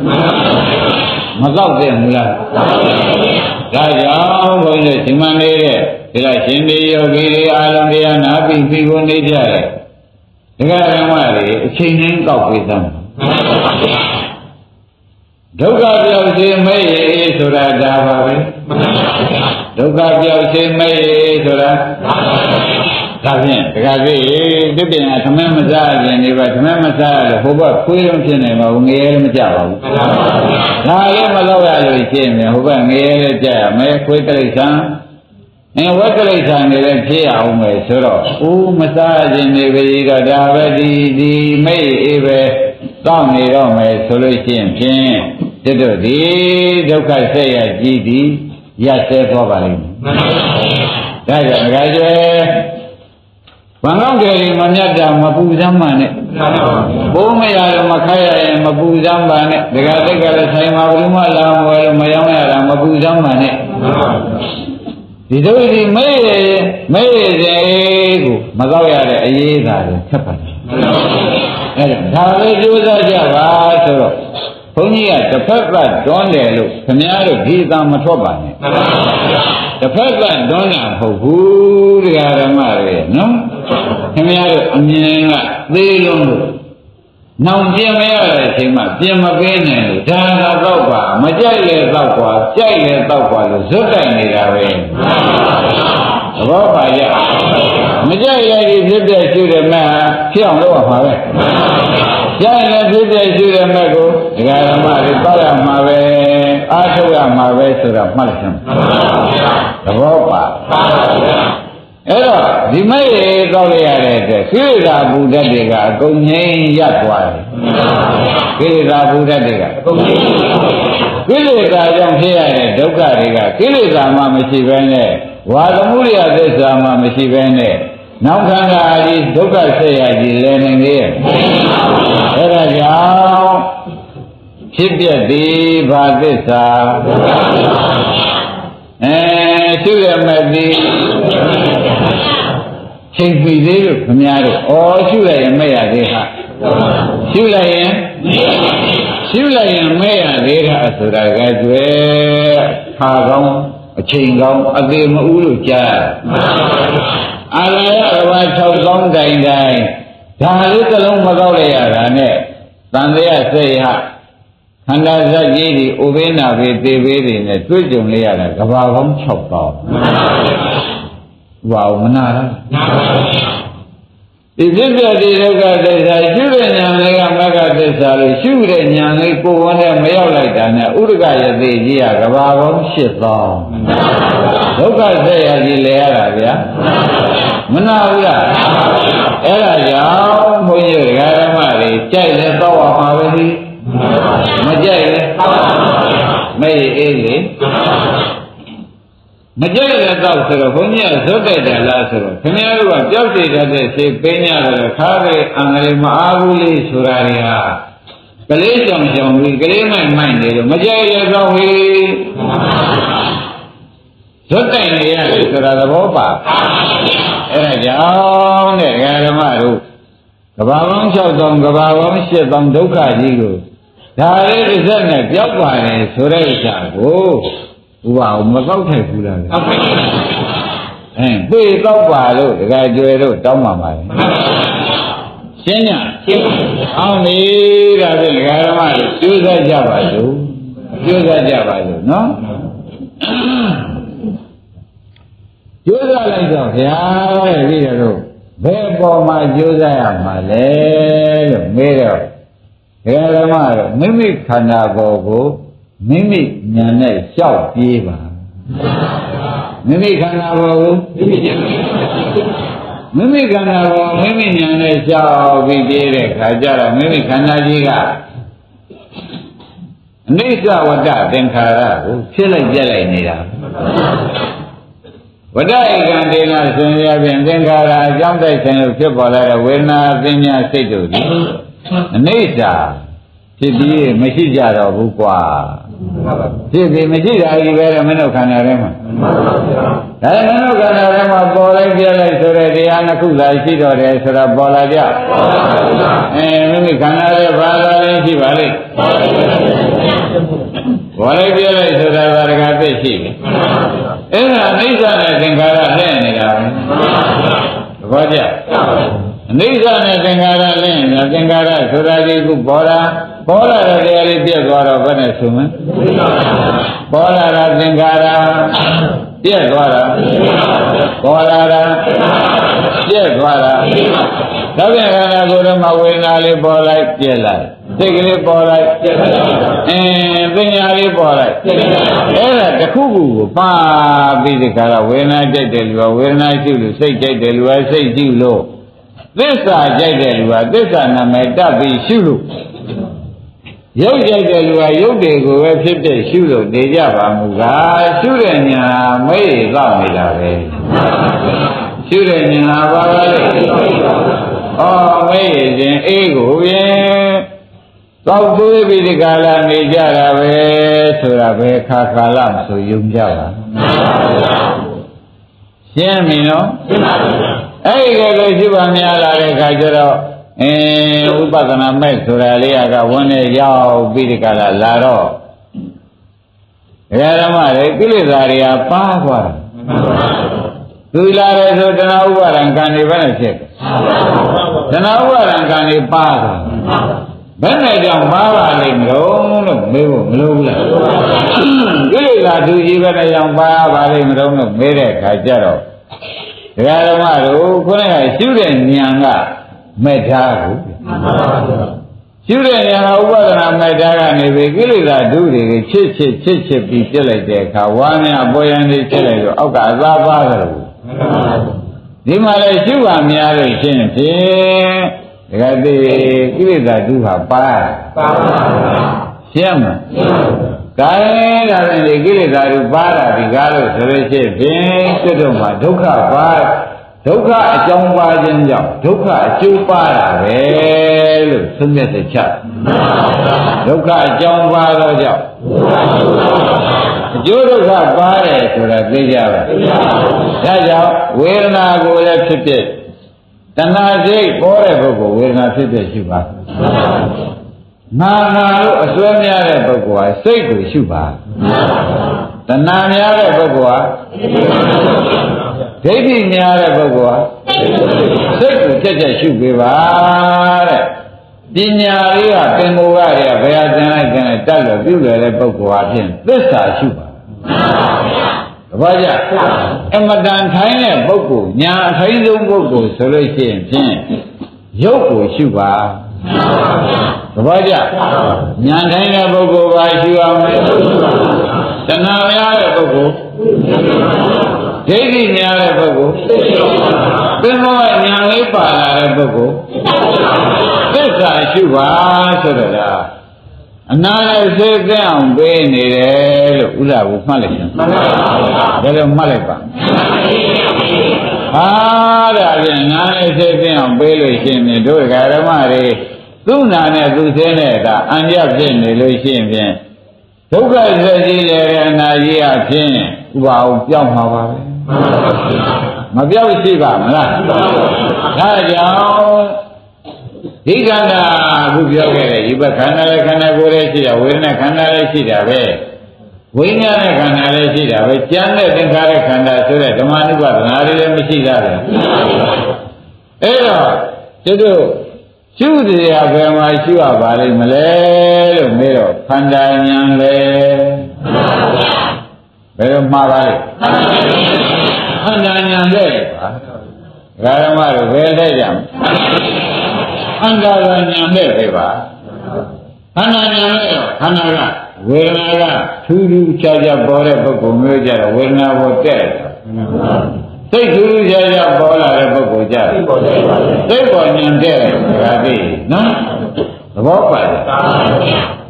မကောက်တဲ့မူလားဒါကြောင့်ဘုန်းကြီးဒီမှနေတဲ့ဒီလားရှင်ဒီယောဂီတွေအားလုံးတရားနာပြီးပြီးကိုနေကြတယ်ဒကာရမတွေအချိန်ချင်းကောက်ပြီးသမ်းဒုက္ခပြောက်ခြင်းမဲ့ရဆိုတာဒါပါပဲဒုက္ခပြောက်ခြင်းမဲ့ရဆိုတာဒါဖြင့်ဒကာကြီးဒီပြင်ကသမမစားခြင်းတွေပါသမမစားလို့ဟိုဘက်ခွေးလုံးဖြစ်နေမှာငရဲလည်းမကြပါဘူးဒါလည်းမလောက်ရလို့ရှင်းတယ်ဟိုဘက်ငရဲလည်းကြရမယ်ခွေးတိရစ္ဆာန်ဝက်ကလိษံနေလည်းဖြစ်အောင်မယ်ဆိုတော့မစားခြင်းတွေပဲတော့ဒါပဲဒီမိတ်အေးပဲတောင်းနေတော့မယ်ဆိုလို့ရှိရင်ဖြင့်တို့ဒီဒုက္ခဆက်ရကြည်သည်ရဆဲသွားပါလိမ့်မယ်ဒါကြောင့်ဒကာကျွဲဘန်ကောက်ကလေးမမြတ်တာမပူစမ်းပါနဲ့ဘိုးမရတော့မခက်ရရင်မပူစမ်းပါနဲ့ဒကာတက်ကလည်းဆိုင်မှာဘယ်မှလာမဝဲလို့မရောင်းရတာမပူစမ်းပါနဲ့ဒီတို့ဒီမဲကိုမတော့ရတဲ့အရေးသာကိုခက်ပါတယ်အဲဒါပဲကြိုးစားကြပါဆိုတော့ဘုန်းကြီးကတစ်ဖက်ကတွန်းတယ်လို့ခင်ဗျားတို့ဒီအသာမထွက်ပါနဲ့တစ်ဖက်ကတွန်းတာမဟုတ်ဘူးတရားဓမ္မတွေနော်ခင်ဗျားတို့အမြင်ကသေးလုံးလို့နောင်ပြင်မရတဲ့အချိန်မှာပြင်မပေးနိုင်လို့ဒါသာတော့ပါမကြိုက်လေတော့กว่าကြိုက်လေတော့กว่าလို့ဇွတ်တိုင်နေတာပဲသဘောပါရဲ့မကြိုက်ရည်ဖြစ်တဲ့ရှုတဲ့မဲ့ဖြစ်အောင်လုပ်ရမှာပဲကြိုက်လေဖြစ်တဲ့ရှုတဲ့မဲ့ကိုဒကာဓမ္မတွေတောက်ရမှာပဲအားထုတ်ရမှာပဲဆိုတော့မှတ်လိုက်စမ်းသဘောပါအဲ့တော့ဒီမဲ့ရေကောက်ရတဲ့အတွက်ကိလေသာဘုဒ္ဓတွေကအကုန်ငြိမ်းရပ်သွားတယ်ကိလေသာဘုဒ္ဓတွေကအကုန်ငြိမ်းကိလေသာကြောင့်ဖြစ်ရတဲ့ဒုက္ခတွေကကိလေသာမှမရှိဘဲနဲ့ဝါသမှုရိယသစ္စာမှမရှိဘဲနဲ့နောက်ခန္ဓာကြီးဒုက္ခဆက်ရကြီးလည်းနေလေအဲ့ဒါကြောင့်ဖြစ်ပြသည်ဘာသစ္စာရှုရမဲ့သည်ချိန်ပြီသေးလို့ခင်ဗျားတို့ရှုလိုက်ရင်မရသေးဟာရှုလိုက်ရင်ရှ ရှုလိုက်ရင်မဲ့ရသေးတာဆိုတာကကျွဲခါကောင်းအချိန်ကောင်းအသေးမဦးလို့ကြားအာရယဘာ6ကောင်းတိုင်တိုင်းဒါလေးတစ်လုံးမကောက်လိုက်ရတာနဲ့တန်တရားစိတ်ဟာခန္ဓာဇတ်ကြီးဒီဥပိ္ပနာဘေသေဘေးတွေနဲ့တွေ့ကြုံလိုက်ရတာကဘာကောင်း6ကောင်းဘာမနာလားဒီဖြစ်ပြတဲ့ဒုက္ခသစ္စာရှုတဲ့ဉာဏ်လေးကမဂ္ဂသစ္စာလို့ရှုတဲ့ဉာဏ်လေးကိုယ်ဝန်နဲ့မရောက်လိုက်တာနဲ့ဥဒကယသိကြီးကဘာကောင်း8သောင်းဒုက္ခသစ္စာကြီးလဲရတာဗျာမနာဘူးလားအဲ့ဒါကြောင့်ဘုန်းကြီးဓမ္မတွေကြိုက်လဲတော့အောင်ပါပဲဒီမကြိုက်လဲမေးအေးလေမကြိုက်တဲ့တော့ဆိုတော့ဘုန်းကြီးကဇွတ်တိုက်တယ်လားဆိုတော့ခင်ဗျားတို့ကကြောက်တည်တတ်တဲ့ခြေပင်းရတယ်ခါးတယ်အင်္ဂလိပ်မအားဘူးလေဆိုတာတွေဟာကလေးကြောင်ကြောင်ပြီးကလေးမိုက်မိုက်နေလို့မကြိုက်တဲ့တော့ဟေးဇွတ်တိုက်နေရတယ်ဆိုတာသဘောပါအဲ့ဒါကြောင့်တဲ့ဓမ္မတို့ကဘာပေါင်း6သောင်းကဘာပေါင်း8သောင်းဒုက္ခကြီးကိုဒါလေးတစ်စက်နဲ့ပြောက်ပါတယ်ဆိုတဲ့ဥစ္စာကိုဥပအောင်မကောက်ထိုက်ဘူးလားပြေတော့ပါလို့တကယ်ကြွယ်လို့တောင်းပါပါလေရှင်းညအောင်ပြီဒါဖြင့်ဒကာဓမ္မတွေကျိုးစားကြပါစို့ကျိုးစားကြပါစို့နော်ကျိုးစားလိုက်တော့ဗျာတဲ့ပြီးတော့ဘယ်ပေါ်မှာကျိုးစားရမှာလဲလို့မေးတော့ဒကာဓမ္မတော့မိမိခန္ဓာကိုယ်ကိုမိမိဉာဏ်နဲ့လျှောက်ပြေးပါမိမိခန္ဓာကိုယ်ကိုမိမိခန္ဓာကိုယ်မိမိဉာဏ်နဲ့လျှောက်ပြီးပြေးတဲ့ခါကျတော့မိမိခန္ဓာကြီးကအနိစ္စဝတ္တသင်္ခါရကိုဖြစ်လိုက်ပြက်လိုက်နေတာဝတ္တဧကံဒေနာဆိုရင်ဖြင့်သင်္ခါရအကြောင်းတိုက်ဆိုင်လို့ဖြစ်ပေါ်လာတဲ့ဝေဒနာပညာစိတ်တို့ဒီအနိစ္စဖြစ်ပြီးမရှိကြတော့ဘူးကွာဖြစ်ပြီးမရှိတာကြီးပဲမင်းတို့ခန္ဓာထဲမှာဒါလည်းမင်းတို့ခန္ဓာထဲမှာပေါ်လိုက်ပြလိုက်ဆိုတဲ့တရားနှစ်ခုသာရှိတော့တယ်ဆိုတာပေါ်လာကြမိမိခန္ဓာထဲဘာသာလေးရှိပါလိမ့်ပေါ်လိုက်ပြလိုက်ဆိုတာကတကယ်သိရှိတယ်အဲ့ဒါအိဋ္ဌနဲ့သင်္ခါရလဲနေတာပဲသဘောကျအနိစ္စနဲ့သင်္ခါရလဲနေတာသင်္ခါရဆိုတာဒီခုပေါ်လာတဲ့တရားလေးပြည့်သွားတော့ဘယ်နဲ့ဆိုမလဲပေါ်လာတာသင်္ခါရပြည့်သွားတာပေါ်လာတာပြည့်သွားတာဒါပြန်ခန္ဓာကိုယ်ထဲမှာဝေဒနာလေးပေါ်လိုက်ပြည့်လိုက်စိတ်ကလေးပေါ်လိုက်ပညာလေးပေါ်လိုက်အဲ့ဒါတစ်ခုခုကိုပါပြီးဒီခါရဝေဒနာကြိုက်တယ်လူကဝေဒနာရှိလို့စိတ်ကြိုက်တယ်လူကစိတ်ရှိလို့သစ္စာကြိုက်တယ်လူကသစ္စာနာမည်တပ်ပြီးရှုလို့ရုပ်ကြိုက်တယ်လူကရုပ်တွေကိုပဲဖြစ်တဲ့ရှုလို့နေကြပါမူကားရှုတဲ့ညာမေ့တော့နေတာပဲရှုတဲ့ညာပါပဲမေ့ရင်အေးကိုဖြင့်သောက်သွေးပြီးဒီကာလနေကြတာပဲဆိုတာပဲခါကာလဆိုယုံကြပါရှင်းပြီနော်အဲ့ဒီလိုရှိပါများလာတဲ့ခါကျတော့ဥပဒနာမဲ့ဆိုတာလေးကဝန်းနေရောက်ပြီးဒီကလာတော့ဓမ္မတွေကိလေသာတွေကပါသွားတယ်သူလာတယ်ဆိုတဏှာဥပါဒံကံတွေပဲနဲ့ဖြစ်တဏှာဥပါဒံကံတွေပါသွားဘယ်နဲ့ကြောင့်ပါပါလိမ့်မလို့မေးဖို့မလိုဘူးလားကိလေသာသူကြီးပဲနဲ့ကြောင့်ပါပါလိမ့်မလို့မေးတဲ့ခါကျတော့ဓမ္မတို့ခုနကရှုတဲ့ဉာဏ်ကမဲ့ထားကိုရှုတဲ့ဉာဏ်ကဥပဒနာမဲ့ထားကနေပြီကိလေသာဒုတွေချစ်ပြီးပြစ်လိုက်တဲ့အခါဝါများပေါ်ရန်တွေချက်လိုက်တော့အောက်ကအသာပါတယ်ဒီမှာလဲရှုပါများလို့ရှင်းဖြင့်ဒကာတိကိလေသာဒုဟာပါရှင်းမှာဒါလည်းဒါလည်းဒီကိလေသာတွေပါတာဒီကားလို့ဆိုလို့ရှိရင်စိတ်တို့မှာဒုက္ခပါဒုက္ခအကြောင်းပါခြင်းကြောင့်ဒုက္ခအကျိုးပါတာပဲလို့သုံးမြတ်တဲ့ချက်ဒုက္ခအကြောင်းပါတော့ကြောင့်အကျိုးဒုက္ခပါတယ်ဆိုတာသိကြပါဒါကြောင့်ဝေဒနာကိုလည်းဖြစ်ဖြစ်တဏှာစိတ်ပေါ်တဲ့ပုဂ္ဂိုလ်ဝေဒနာဖြစ်ဖြစ်ရှိပါ ငါလို့အစွဲများတဲ့ပုဂ္ဂိုလ်ဟာစိတ်ကိုရှုပါတဏှာများတဲ့ပုဂ္ဂိုလ်ဟာဒိဋ္ဌိများတဲ့ပုဂ္ဂိုလ်ဟာစိတ်ကိုကြက်ကြက်ရှုပေးပါတဲ့ပညာလေးကသင်္ဘောကတွေကဘယ်ဟာသင်လိုက်တတ်လို့ပြုလွယ်တဲ့ပုဂ္ဂိုလ်ဟာဖြင့်သစ္စာရှုပါဘာကြအမတန်ထိုင်းတဲ့ပုဂ္ဂိုလ်ညာအထိုင်းဆုံးပုဂ္ဂိုလ်ဆိုလို့ရှိရင်ဖြင့်ရုပ်ကိုရှုပါဘာကြညာထိုင်းတဲ့ပုဂ္ဂိုလ်ပါရှုအောင်တဏှာများတဲ့ပုဂ္ဂိုလ်ဒိဋ္ဌိများတဲ့ပုဂ္ဂိုလ်သင်္ဘောကညာလေးပါလာတဲ့ပုဂ္ဂိုလ်သစ္စာရှုပါဆိုတော့အနာနဲ့သိသိအောင်ပေးနေတယ်လို့ဥစ္စာကိုမှတ်လိုက်တယ်မှန်ပါပါဘယ်လိုမှတ်လိုက်ပါဟာဒါပြန်နာနဲ့သိသိအောင်ပေးလို့ရှိရင်တို့ဓမ္မတွေသူ့နာနဲ့သူဆင်းတဲ့ဒါအံရဖြစ်နေလို့ရှိရင်ဖြင့်ဒုက္ခဆက်ကြီးတဲ့အနာကြီးအဖြစ်ဥပါအောင်ပြောင်းမှာပါပဲမပြောင်းရှိပါမလားဒါကြောင့်ဒီခန္ဓာအခုပြောခဲ့တဲ့ဒီဘက်ခန္ဓာလည်းခန္ဓာကိုယ်လည်းရှိတာဝေဒနာခန္ဓာလည်းရှိတာပဲဝိညာဉ်နဲ့ခန္ဓာလည်းရှိတာပဲကြံတဲ့သင်္ခါရခန္ဓာဆိုတဲ့ဓမ္မနုပါဒနာတွေလည်းမရှိတာပဲအဲ့တော့တို့ရှုတရားဘယ်မှာရှုရပါလိမ့်မလဲလို့မေးတော့ခန္ဓာဉာဏ်လေဘယ်လိုမှားပါလိမ့်ခန္ဓာဉာဏ်လေပါဓမ္မတို့ဘယ်လဲကြမခန္ဓာဉာဏ်နဲ့ပဲပါခန္ဓာဉာဏ်နဲ့ခန္ဓာကဝေဒနာကထူးထူးခြားခြားပေါ်တဲ့ပုဂ္ဂိုလ်မျိုးကြတော့ဝေဒနာပေါ်တက်စိတ်ထူးထူးခြားခြားပေါ်လာတဲ့ပုဂ္ဂိုလ်ကြစိတ်ပေါ်ဉာဏ်တက်ဒါသိနော်သဘောပါလား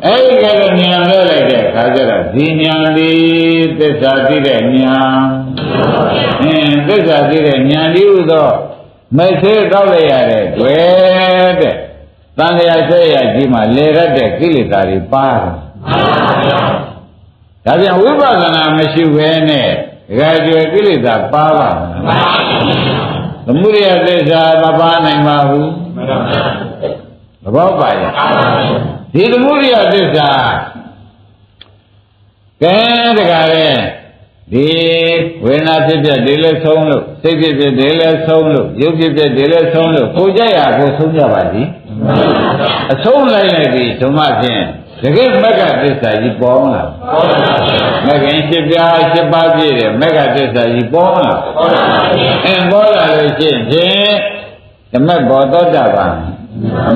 အဲ့ဒီကဲဉာဏ်လဲလိုက်တဲ့ခါကျတော့ဒီဉာဏ်လေးသစ္စာသိတဲ့ဉာဏ်သစ္စာသိတဲ့ဉာဏ်ဒီဥသောမဆေးတောက်လိုက်ရတဲ့တွေ့တဲ့တန်လျာဆက်ရကြီးမှလေရတဲ့ကိလေသာတွေပါတယ်ဒါပြန်ဝိပဿနာမရှိဘဲနဲ့ဒကာကျွယ်ကိလေသာပါပါမလားသမုဒယသစ္စာမပါနိုင်ပါဘူးသဘောပါရဲ့ဒီသမုဒယသစ္စာကဲဒကာရဲ့ဒီဝေဒနာဖြစ်ဖြစ်ဒီလဲဆုံးလို့စိတ်ဖြစ်ဖြစ်ဒီလဲဆုံးလို့ရုပ်ဖြစ်ဖြစ်ဒီလဲဆုံးလို့ကိုကြရကိုဆုံးကြပါသည်အဆုံးလိုက်လိုက်ပြီဓမ္မဖြင့်တကယ်မက္ကသစ္စာကြီးပေါ်မလားမက္ကင်7ပြား7ပါးပြည့်တယ်မက္ကသစ္စာကြီးပေါ်မလားပေါ်လာလို့ရှိရင်ဓမ္မဘောသောတာပန်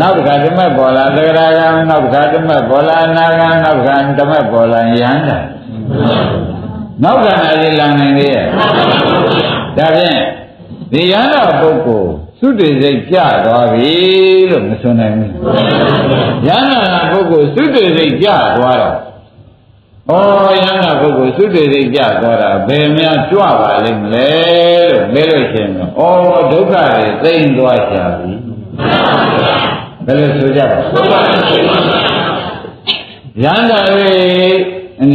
နောက်တစ်ခါဓမ္မဘောလာသဂရကံနောက်တစ်ခါဓမ္မဘောလာအနာဂံနောက်တစ်ခါဓမ္မဘောလာယန္တာနောက်ကနာကြီးလမ်းနေလေဒါဖြင့်ဒီယန္တာပုဂ္ဂိုလ်သုတေစိတ်ကြသွားပြီလို့မဆိုနိုင်ဘူးယန္တာပုဂ္ဂိုလ်သုတေစိတ်ကြသွားတော့ယန္တာပုဂ္ဂိုလ်သုတေစိတ်ကြသွားတာဘယ်များကြွပါလိမ့်မလဲလို့မေးလို့ရှိရင်ဒုက္ခတွေသိမ့်သွားကြပြီဘယ်လိုဆိုကြပါယန္တာတွေ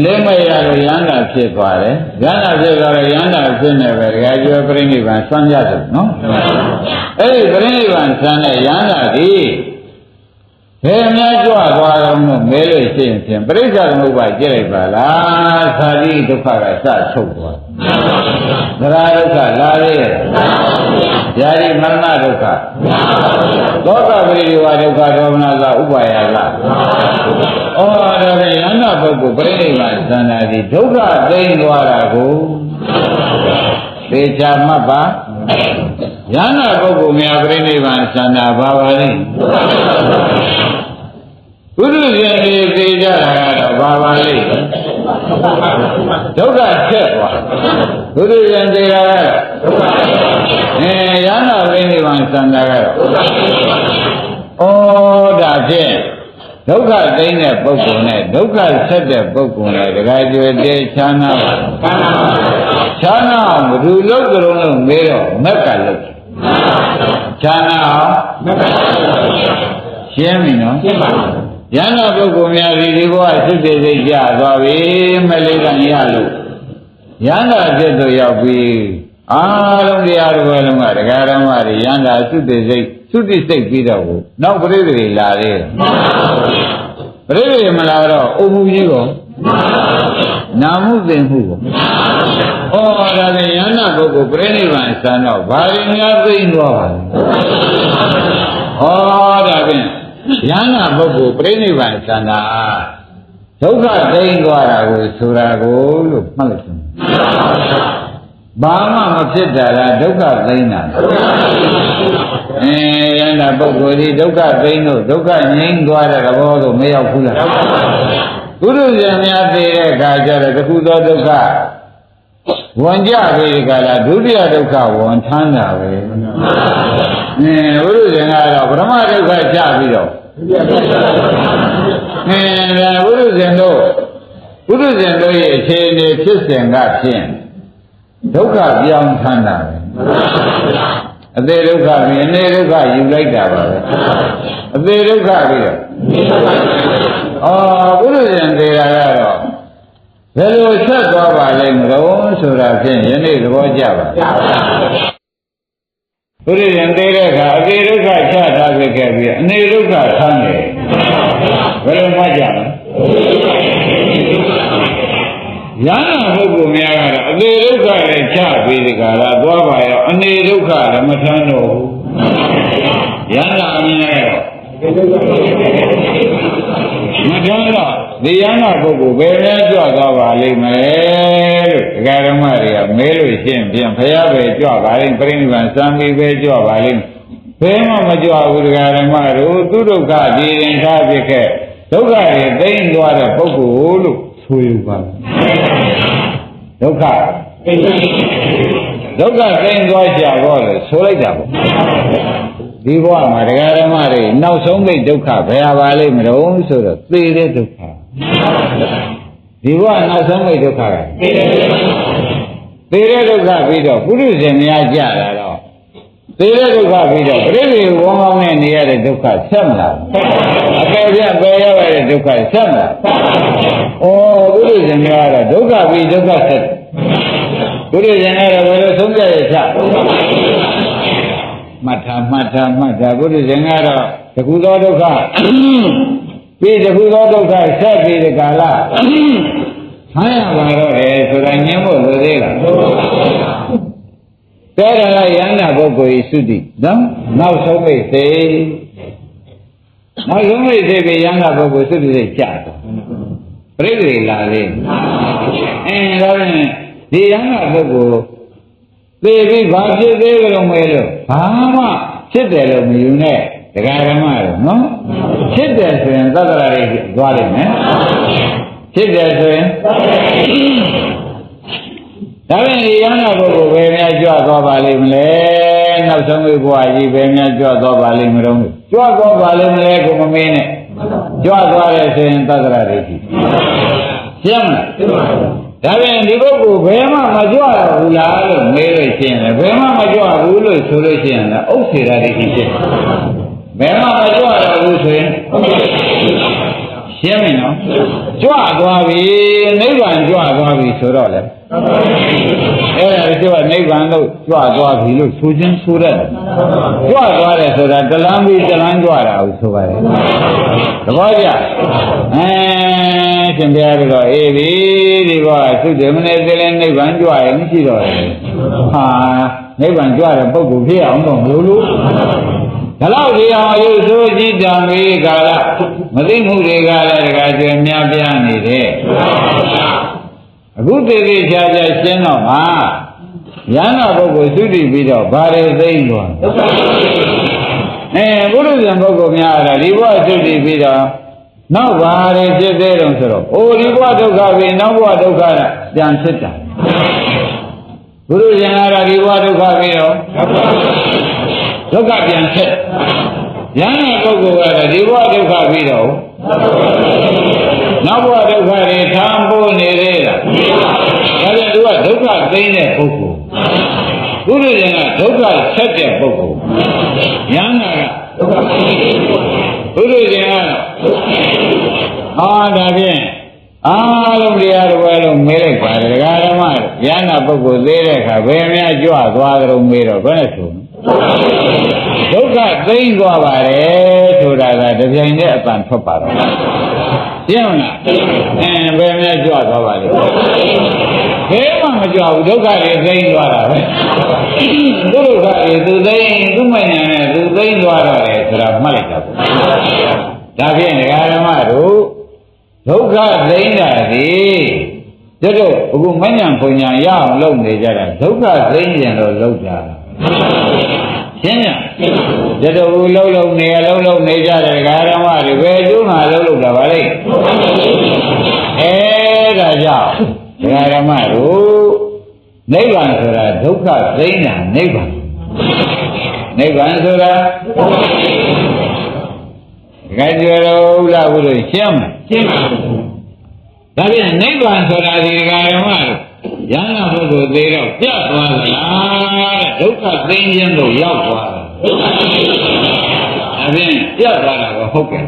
လက်မရလို့ယန္တာဖြစ်သွားတယ်ယန္တာဖြစ်သွားတော့ယန္တာဖြစ်နေပဲတကယ်ကျွဲပြိဋိဘံဆွမ်းကြတယ်နော်အဲ့ဒီပြိဋိဘံဆွမ်းတဲ့ယန္တာဒီဘယ်များကြွသွားတော့လို့မဲလို့ရှိရင်ဖြင့်ပြိဿသမုပ္ပါကြည့်လိုက်ပါလားသာတိဒုက္ခကစချုပ်သွားသရဒုက္ခလာရဲ့ယာတိမရဏဒုက္ခသောကပရိဒီဝဒုက္ခဒေါမနသဥပါယသဒါဖြင့်ယန္တာပုဂ္ဂိုလ်ပြိဋိဘံသန္တာဒီဒုက္ခသိမ်းသွားတာကိုသေချာမှတ်ပါယန္တာပုဂ္ဂိုလ်များပြိဋိဘံသန္တာဘာပါလဲဘုရုရှင်ကြီးသိကြတာကတော့ဘာပါလဲဒုက္ခဆက်သွားဘုရုရှင်သိတာကတော့ယန္တာပြိဋိဘံသန္တာကတော့ဒါဖြင့်ဒုက္ခသိမ်းတဲ့ပုဂ္ဂိုလ်နဲ့ဒုက္ခဆက်တဲ့ပုဂ္ဂိုလ်နဲ့တခါကျွေတေချာနာပါချာနာအောင်ဘယ်သူလုပ်ကြလို့လို့မေးတော့မက်ကလုပ်ချာနာအောင်မက်ကရှင်းပြီနော်ရှင်းပါယန္တာပုဂ္ဂိုလ်များဒီဘဝစိတ်စိတ်ကြသွားပြီမလေးကရလို့ယန္တာဖြစ်သူရောက်ပြီအားလုံးတရားတော်လုံးကဒကာဓမ္မတွေယန္တာသုတိစိတ်သုတိစိတ်ပြီးတော့နောက်ပြိတ္တိလာသေးတယ် ပရိသေမလာတော့အုံမှုကြီးကောနာမှုသိမှုကောဩဒါနဲ့ယန္နာပုဂ္ဂိုလ်ပြိဋိဘံစံတော့ဘာရင်းများသိမ့်သွားပါလဲဩဒါဖြင့်ယန္နာပုဂ္ဂိုလ်ပြိဋိဘံစံတာဒုက္ခသိမ့်သွားတာကိုဆိုတာကိုလို့မှတ်လိုက်ဆုံးဘာမှမဖြစ်တာလားဒုက္ခသိမ့်တာယန္နာပုဂ္ဂိုလ်ဒီဒုက္ခသိမ့်လို့ဒုက္ခငြိမ်းသွားတဲ့သဘောကိုမရောက်ဘူးလားပုရုဇဉ်များသိတဲ့အခါကျတော့တခုသောဒုက္ခဝန်ကြပြီကလားဒုတိယဒုက္ခဝန်ထမ်းတာပဲပုရုဇဉ်ကတော့ပထမဒုက္ခချပြီးတော့ပုရုဇဉ်တို့ရဲ့အခြေအနေဖြစ်စဉ်ကဖြင့်ဒုက္ခပြောင်းထမ်းတာပဲအသေးဒုက္ခပြီးအနေဒုက္ခယူလိုက်တာပါပဲအသေးဒုက္ခပြီးတော့ပုရုဇဉ်သေးတာကတော့ဘယ်လိုဆက်သွားပါလိမ့်မလို့ဆိုတာဖြင့်ယနေ့သဘောကျပါပုရိသင်သေးတဲ့အခါအသေးဒုက္ခချထားခဲ့ပြီးအနေဒုက္ခဆန်းတယ်ဘယ်လိုမှကြမလဲယန္နာပုဂ္ဂိုလ်များကတော့အသေးဒုက္ခလည်းချပြီးဒီကလာသွားပါရောအနေဒုက္ခလည်းမထမ်းတော့ဘူးယန္နာအမြင်နဲ့မထမ်းတော့ဒီယန္နာပုဂ္ဂိုလ်ဘယ်နဲ့ကြွသွားပါလိမ့်မယ်လို့ဒကာဓမ္မတွေကမဲလို့ရှင်းပြန်ဘုရားပဲကြွပါလိမ့်ပြိဋိဘံစံပြီးပဲကြွပါလိမ့်ဘယ်မှမကြွဘူးဒကာဓမ္မတို့သူဒုက္ခဒီရင်ထားဖြစ်ခဲ့ဒုက္ခတွေသိမ့်သွားတဲ့ပုဂ္ဂိုလ်လို့ဆိုယူပါဒုက္ခသိမ့်သွားကြတော့လေဆိုလိုက်တာပေါ့ဒီဘဝမှာဒကာဓမ္မတွေနောက်ဆုံးမိတ်ဒုက္ခဘယ်ပါလိမ့်မလို့ဆိုတော့သေတဲ့ဒုက္ခဒီဘဝနောက်ဆုံးမိတ်ဒုက္ခကသေတဲ့ဒုက္ခပြီးတော့ပုရုဇဉ်များကြတာတော့သေတဲ့ဒုက္ခပြီးတော့ပြိဋိဝန်းကောင်းနဲ့နေရတဲ့ဒုက္ခဆက်မလားအပေပြပယ်ရတဲ့ဒုက္ခဆက်မလားပုရုဇဉ်များကတော့ဒုက္ခပြီးဒုက္ခဆက်ပုရုဇဉ်ကတော့ဘယ်လိုဆုံးဖြတ်ရချမှတ်တာပုရိသင်ကတော့တခုသောဒုက္ခပြီးတခုသောဒုက္ခဆက်ပြီးဒီကာလဆန်းရပါတော့တယ်ဆိုတာညင်းဖို့လိုသေးလားတဲ့ရယန္တာပုဂ္ဂိုလ်ဤသုတိနော်နောက်ဆုံးမိတ်စေနောက်ဆုံးမိတ်စေပြီးယန္တာပုဂ္ဂိုလ်သုတိစိတ်ကြတော့ပြိဋိလာလေးဒါဖြင့်ဒီယန္တာပုဂ္ဂိုလ်သေပြီးဘာဖြစ်သေးကြလို့မဲလို့ဘာမှဖြစ်တယ်လို့မယူနဲ့ဒကာဓမ္မတို့နော်ဖြစ်တယ်ဆိုရင်သတ္တရာတွေသွားလိမ့်မယ်ဖြစ်တယ်ဆိုရင်ဒါဖြင့်ဒီယန္တာပုဂ္ဂိုလ်ဘယ်များကြွသွားပါလိမ့်မလဲနောက်ဆုံးဘဝကြီးဘယ်များကြွသွားပါလိမ့်မလို့ကြွသွားပါလိမ့်မလဲကိုမမင်းနဲ့ကြွသွားတယ်ဆိုရင်သတ္တရာတွေရှိရှင်းမလားဒါပြန်ဒီပုဂ္ဂိုလ်ဘယ်မှမကြွရဘူးလားလို့မေးလို့ရှိရင်ဘယ်မှမကြွဘူးလို့ဆိုလို့ရှိရင်လည်းဥစ္စေရာတိဖြစ်ဘယ်မှမကြွရဘူးဆိုရင်ရှင်းပြီနော်ကြွသွားပြီနိဗ္ဗာန်ကြွသွားပြီဆိုတော့လေအဲ့ဒါကျတော့နိဗ္ဗာန်လို့ကြွသွားပြီလို့ဆိုခြင်းဆိုရတယ်ကြွသွားတယ်ဆိုတာတလန်းပြီးတလန်းကြွတာကိုဆိုပါတယ်သဘောကျရှင်ဘုရားကတော့အေးပြီဒီဘောသုတေမနဲ့တည်းလည်းနိဗ္ဗာန်ကြွရင်မရှိတော့ဘူးဟာနိဗ္ဗာန်ကြွတဲ့ပုဂ္ဂိုလ်ဖြစ်အောင်တော့မလို့လို့ဒါတော့ဒီအောင်အယုဆိုးကြည့်တံမေးကာလမသိမှုတွေကလည်းတခါကျွေများပြားနေတယ်အခုသေသေးချာချာရှင်းတော့မှာယန္တာပုဂ္ဂိုလ်သုတိပြီးတော့ဘာတွေသိမ့်သွားပုရုဇဉ်ပုဂ္ဂိုလ်များကတော့ဒီဘဝသုတိပြီးတော့နောက်ဘာတွေဖြစ်သေးတုံးဆိုတော့ဒီဘဝဒုက္ခပြီးနောက်ဘဝဒုက္ခကပြန်ဖြစ်တာပုရုဇဉ်ကတော့ဒီဘဝဒုက္ခပြီးတော့ဒုက္ခပြန်ဖြစ်ယန္တာပုဂ္ဂိုလ်ကတော့ဒီဘဝဒုက္ခပြီးတော့နောက်ဘဝဒုက္ခတွေထမ်းဖို့နေသေးလားဒါပြန်သူကဒုက္ခသိမ်းတဲ့ပုဂ္ဂိုလ်ပုရုဇဉ်ကဒုက္ခဆက်တဲ့ပုဂ္ဂိုလ်ယန္တာကဒုက္ခပုရုဇဉ်ကတော့ဒါဖြင့်အားလုံးတရားတော်ပဲလို့မေးလိုက်ပါတယ်ဒကာဓမ္မယန္တာပုဂ္ဂိုလ်သေးတဲ့အခါဘယ်များကြွသွားကြုံမေးတော့ဘယ်နဲ့ဆိုဒုက္ခသိမ်းသွားပါတယ်ဆိုတာကတပြိုင်တည်းအပန်ထွက်ပါတော့ ရှင်းမလားဘယ်နဲ့ကြွသွားပါလိမ့်ဘယ်မှမကြွဘူးဒုက္ခတွေသိမ့်သွားတာပဲဒုက္ခတွေသူသိမ့်သူ့မဉဏ်နဲ့သူသိမ့်သွားတော့တယ်ဆိုတာမှတ်လိုက်တာပေါ့ဒါဖြင့်ဒကာဓမ္မတို့ဒုက္ခသိမ့်တာဒီတို့အခုမဉဏ်ဘုံညာရအောင်လုပ်နေကြတာဒုက္ခသိမ့်ရင်တော့လုပ်တာရှင်းညတို့လုံးနေကြတယ်ဒကာဓမ္မတွေဘယ်ကျိုးမှလုံးတာပါလိမ့်ဒါကြောင့်ဒကာဓမ္မတို့နိဗ္ဗာန်ဆိုတာဒုက္ခသိမ့်တာနိဗ္ဗာန်ဆိုတာဒကာကျော်တော်လာဘူးလို့ရှင်းမလားရှင်းပါဘူးဒါပြန်နိဗ္ဗာန်ဆိုတာဒီဒကာဓမ္မတို့ယန္တာပုဂ္ဂိုလ်သေးတော့ပြတ်သွားသလားတဲ့ဒုက္ခသိမ့်ခြင်းတို့ရောက်သွားတာဒါဖြင့်ပြတ်သွားတာကဟုတ်ကဲ့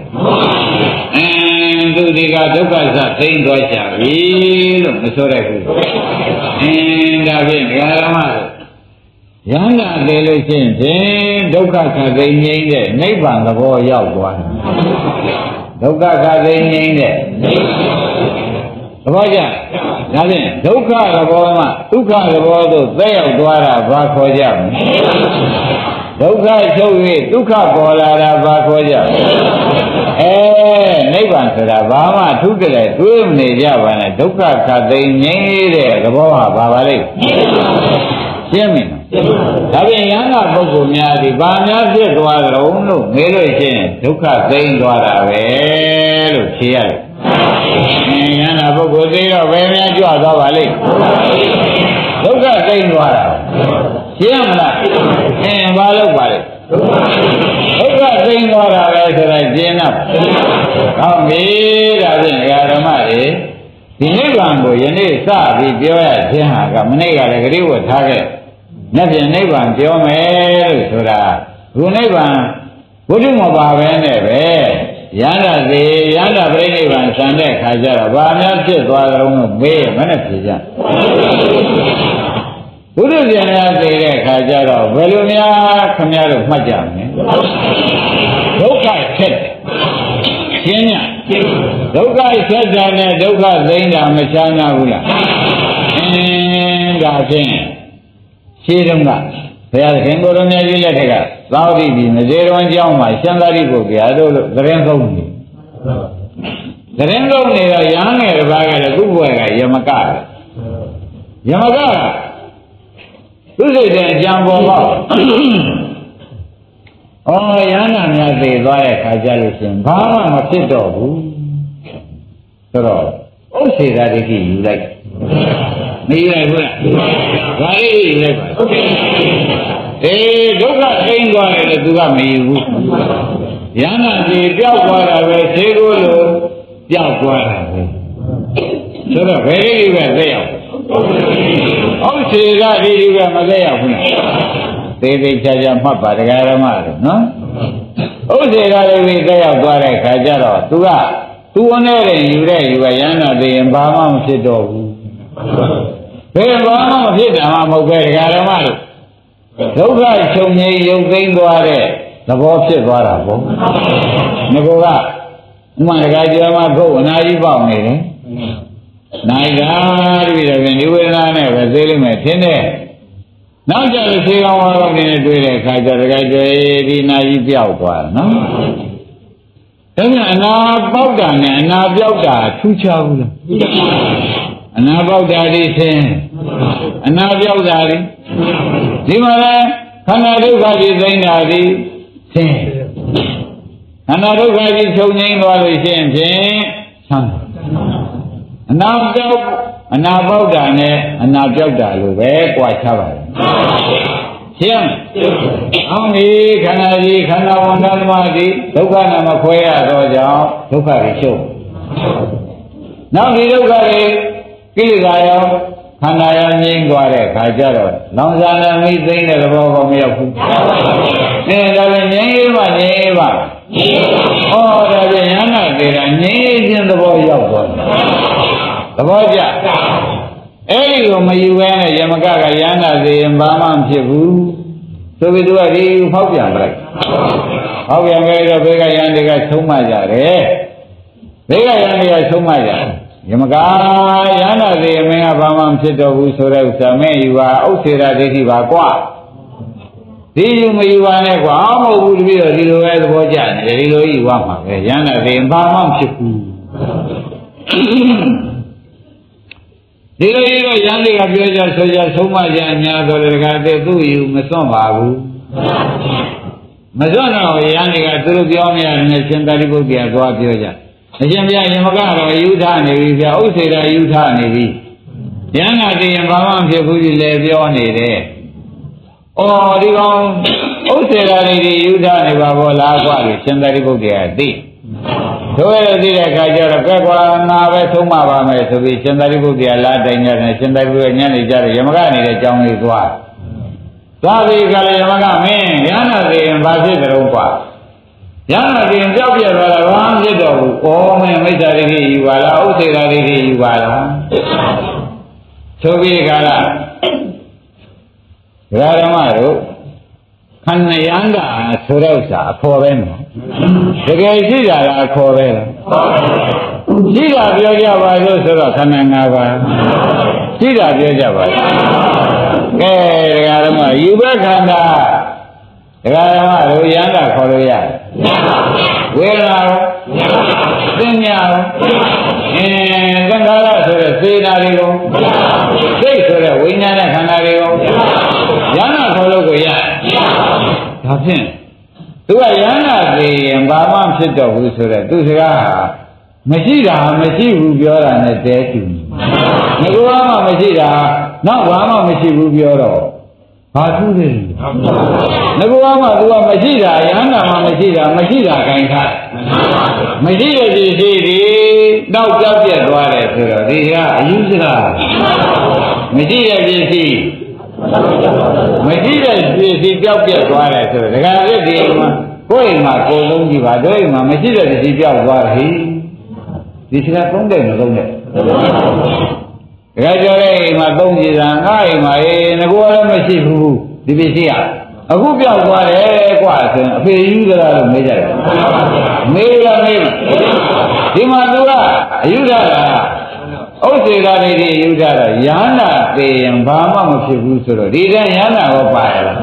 သူဒီကဒုက္ခစသိမ့်သွားကြပြီလို့မဆိုရဘူးဒါဖြင့်ဒကာဓမ္မတို့ယန္တာသေးလို့ရှိရင်ဒုက္ခခသိမ့်ငြိမ်းတဲ့နိဗ္ဗာန်သဘောရောက်သွားတယ်ဒုက္ခခသိမ့်ငြိမ်းတဲ့သဘောကျဒါဖြင့်ဒုက္ခသဘောမှဒုက္ခသဘောသို့သက်ရောက်သွားတာဘာခေါ်ကြမလဲဒုက္ခချုပ်၍ဒုက္ခပေါ်လာတာဘာခေါ်ကြနိဗ္ဗာန်ဆိုတာဘာမှထုကြလဲတွေးမနေကြပါနဲ့ဒုက္ခခသိမ့်ငြိမ်းတဲ့သဘောဟာဘာပါလိမ့်ရှင်းမင်းဒါဖြင့်ယန္တာပုဂ္ဂိုလ်များဒီဘာများဖြစ်သွားကြလို့မေးလို့ရှိရင်ဒုက္ခသိမ့်သွားတာပဲလို့ဖြေရတယ်ယန္တာပုဂ္ဂိုလ်သိတော့ဘယ်များကြွသွားပါလိမ့်ဒုက္ခသိမ့်သွားတာရှင်းမလားဘာလို့ပါလဲဒုက္ခသိမ့်သွားတာပဲဆိုတာရှင်းတော့ဟောပြီဒါဖြင့်ဓမ္မတွေဒီနိဗ္ဗာန်ကိုယနေ့စပြီးပြောရခြင်းဟာကမနေ့ကလည်းဂရိဝတ်ထားခဲ့နေ့ပြင်နိဗ္ဗာန်ပြောမယ်လို့ဆိုတာဘုနိဗ္ဗာန်ဘုဒ္ဓမပါပဲနဲ့ပဲယန္တာသေးယန္တာပြိနိဗ္ဗာန်ဆံတဲ့ခါကျတော့ဘာများဖြစ်သွားကြလို့မေးမနဲ့ဖြေကြဘုဒ္ဓဉာဏ်သေးတဲ့ခါကျတော့ဘယ်လိုများခမည်းတော်မှတ်ကြမလဲဒုက္ခဖြစ်တယ်ရှင်းညဒုက္ခဆက်တာနဲ့ဒုက္ခသိမ့်တာမချမ်းသာဘူးလားဒါဖြင့်ရှင်းတော့ကဘုရားသခင်ကိုယ်တော်မြတ်ကြီးလက်ထက်ကသာဝတိပြည်မဇေရဝံကျောင်းမှာရှမ်းသာရိပုတ္တရာတို့လို့သတင်းသုံးနေသတင်းသုံးနေတော့ရဟန်းငယ်တစ်ပါးကလည်းသူ့ဘွယ်ကယမကသူစိတ်တဲ့အကြံပေါ်ပေါက်ရဟန္တာများသိသွားတဲ့ခါကြလို့ရှင်ဘာမှမဖြစ်တော့ဘူးဆိုတော့ဥစ္စေတာဒိဋ္ဌိယူလိုက်မယူလိုက်ဘူးလားဘာလေးယူလိုက်ပါဒုက္ခသိမ့်သွားတယ်လို့သူကမယူဘူးယန္တာကြီးပျောက်သွားတာပဲဈေးကိုလိုပျောက်သွားတာပဲဆိုတော့ဘယ်လေးပဲသိရောက်ဥစ္စေတာဒိဋ္ဌိကမသိရောက်ဘူးလားသေးသေးချာချာမှတ်ပါတရားဓမ္မလို့နော်ဥစ္စေတာလေးသိရောက်သွားတဲ့ခါကျတော့သူကသူ့အနေနဲ့ယူတဲ့ယူကယန္တာသိရင်ဘာမှမဖြစ်တော့ဘူးဘယ်ဘာမှမဖြစ်တာမှမဟုတ်ပဲတရားဓမ္မလို့ဒုက္ခချုပ်ငြိမ်းရုပ်သိမ်းသွားတဲ့သဘောဖြစ်သွားတာပေါ့ငါကဥမာတရားကျော်မှာဘုတ်အနာကြီးပေါက်နေတယ်နိုင်တာတပည့်တော်ဒီဝေဒနာနဲ့ပဲသိလိမ့်မယ်ထင်တယ်နောက်ကျတော့ခြေကောင်းဝါကောင်းနေတွေ့တဲ့အခါကျတရားကျော်ဒီနာကြီးပြောက်သွားတယ်နော်ဒါပြန်အနာပေါက်တာနဲ့အနာပြောက်တာထူးခြားဘူးလားအနာပေါက်တာဒီသင်အနာပြောက်တာဒီမှာလဲခန္ဓာဒုက္ခကြီးသိနေတာဒီသင်ခန္ဓာဒုက္ခကြီးချုပ်ငြိမ်းသွားလို့ရှိရင်ဖြင့်ဆန်းအနာပြောက်အနာပေါက်တာနဲ့အနာပြောက်တာလို့ပဲကြွားချပါတယ်ရှင်းအောင်ဒီခန္ဓာကြီးခန္ဓာဝန်ဓမ္မတိဒုက္ခနဲ့မခွဲရတော့ကြောင့်ဒုက္ခတွေချုပ်နောက်ဒီဒုက္ခတွေကိလေသာရောခန္ဓာရောငြိမ်းသွားတဲ့ခါကျတော့လောင်စာနဲ့မိသိမ့်တဲ့သဘောကောမရောက်ဘူးဒါလည်းငြိမ်းပါငြိမ်းပါဒါပြန်ရဟနာသေးတာငြိမ်းခြင်းသဘောရောက်သွားတယ်သဘောကျအဲ့ဒီကိုမယူဘဲနဲ့ယမကကရဟနာသေးရင်ဘာမှမဖြစ်ဘူးဆိုပြီးသူကဒီဖောက်ပြန်လိုက်ဖောက်ပြန်ခဲ့တော့ဘေကရဟန်းတွေကသုံးမှကြတယ် ဘေကရန်တွေကဆုံးမကြယမကရဟန္တာတွေမင်းကဘာမှမဖြစ်တော့ဘူးဆိုတဲ့ဥစ္စာမင်းယူပါဥစ္စေရာဒိဋ္ဌိပါကွာဒီယူမယူပါနဲ့ကွာမဟုတ်ဘူးတပည့်တော်ဒီလိုပဲသဘောကျနေတယ်ဒီလိုယူပါမှာပဲရဟန္တာတွေဘာမှမဖြစ်ဘူးဒီလိုကြီးတော့ရန်တွေကပြောကြဆိုကြဆုံးမကြအများတော်လည်းတခါတည်းသူ့ယူမစွန့်ပါဘူးမစွန့်တော့ရန်တွေကသူတို့ပြောနေရတယ်ရှင်သာရိပုတ္တရာသွားပြောကြအရှင်ဘုရားယမကတော့ယူထားနေပြီဗျာဥစ္စေတာယူထားနေပြီရဟန္တာတည်းဘာမှမဖြစ်ဘူးကြီးလည်းပြောနေတယ်။အော်ဒီကောင်ဥစ္စေတာတွေယူထားနေပါဘောလားကွာလို့ရှင်သာရိပုတ္တရာသိတို့ရသိတဲ့အခါကျတော့ကဲကွာငါပဲဆုံးမပါမယ်ဆိုပြီးရှင်သာရိပုတ္တရာလာတိုင်ကြတယ်ရှင်သာရိပုတ္တရာညနေကြတယ်ယမကနေတဲ့ကြောင်းလေးသွားပြီးကလည်းယမကမင်းရဟန္တာတည်းဘာဖြစ်ကြတော့ကွာရဟန္တာတင်ကြောက်ပြသွားတာဘာမှမဖြစ်တော့ဘူး။အော်မင်းမိစ္ဆာဒိဋ္ဌိယူပါလားဥစ္စေတာဒိဋ္ဌိယူပါလား။ဆိုပြီးကလာဓမ္မတို့ခန္ဓာယန္တာဆိုတဲ့ဥစ္စာအခေါ်ပဲနော်။တကယ်ရှိတာလားအခေါ်ပဲလား။ရှိတာပြောကြပါလို့ဆိုတော့ခန္ဓာ၅ပါးရှိတာပြောကြပါလား။ကဲဓမ္မယူဘခန္ဓာဓမ္မတို့ယန္တာခေါ်လို့ရတယ်ဝေဒနာသင်ညာသင်္ခါရဆိုတဲ့စေနာတွေကိုစိတ်ဆိုတဲ့ဝိညာဉ်နဲ့ခန္ဓာတွေကိုယန္တာခေါ်လို့ကိုရဒါဖြင့်သူကယန္တာသိရင်ဘာမှဖြစ်တော့ဘူးဆိုတဲ့သူစကားဟာမရှိတာမရှိဘူးပြောတာနဲ့တဲတူငါကမှမရှိတာနောက်ဘာမှမရှိဘူးပြောတော့ဘာထူးလဲငါကမှသူကမရှိတာယန္တာမှမရှိတာမရှိတာခိုင်းထားမရှိတဲ့ပစ္စည်းတွေနောက်ပြောက်ပြက်သွားတယ်ဆိုတော့ဒီကအယူစကားမရှိတဲ့ပစ္စည်းမရှိတဲ့ပစ္စည်းပြောက်ပြက်သွားတယ်ဆိုတော့ဒကာပြည့်ဒီမှာကိုယ်အိမ်မှာကိုယ်လုံးကြည့်ပါတို့အိမ်မှာမရှိတဲ့ပစ္စည်းပြောက်သွားတယ်ဒီစကားသုံးတယ်မသုံးတဲ့ဒကာကျော်ရဲ့အိမ်မှာသုံးကြည့်တာငါအိမ်မှာငါလည်းမရှိဘူးဒီပစ္စည်းကအခုပြောက်သွားတယ်ကွာဆိုရင်အဖေယူကြတာလို့မေးကြတယ်မေးလားမေးဒီမှာသူကအယူတာဥစ္စေတာတွေယူတာတော့ယန္တာသိရင်ဘာမှမဖြစ်ဘူးဆိုတော့ဒီတန်းယန္တာဟောပါရလား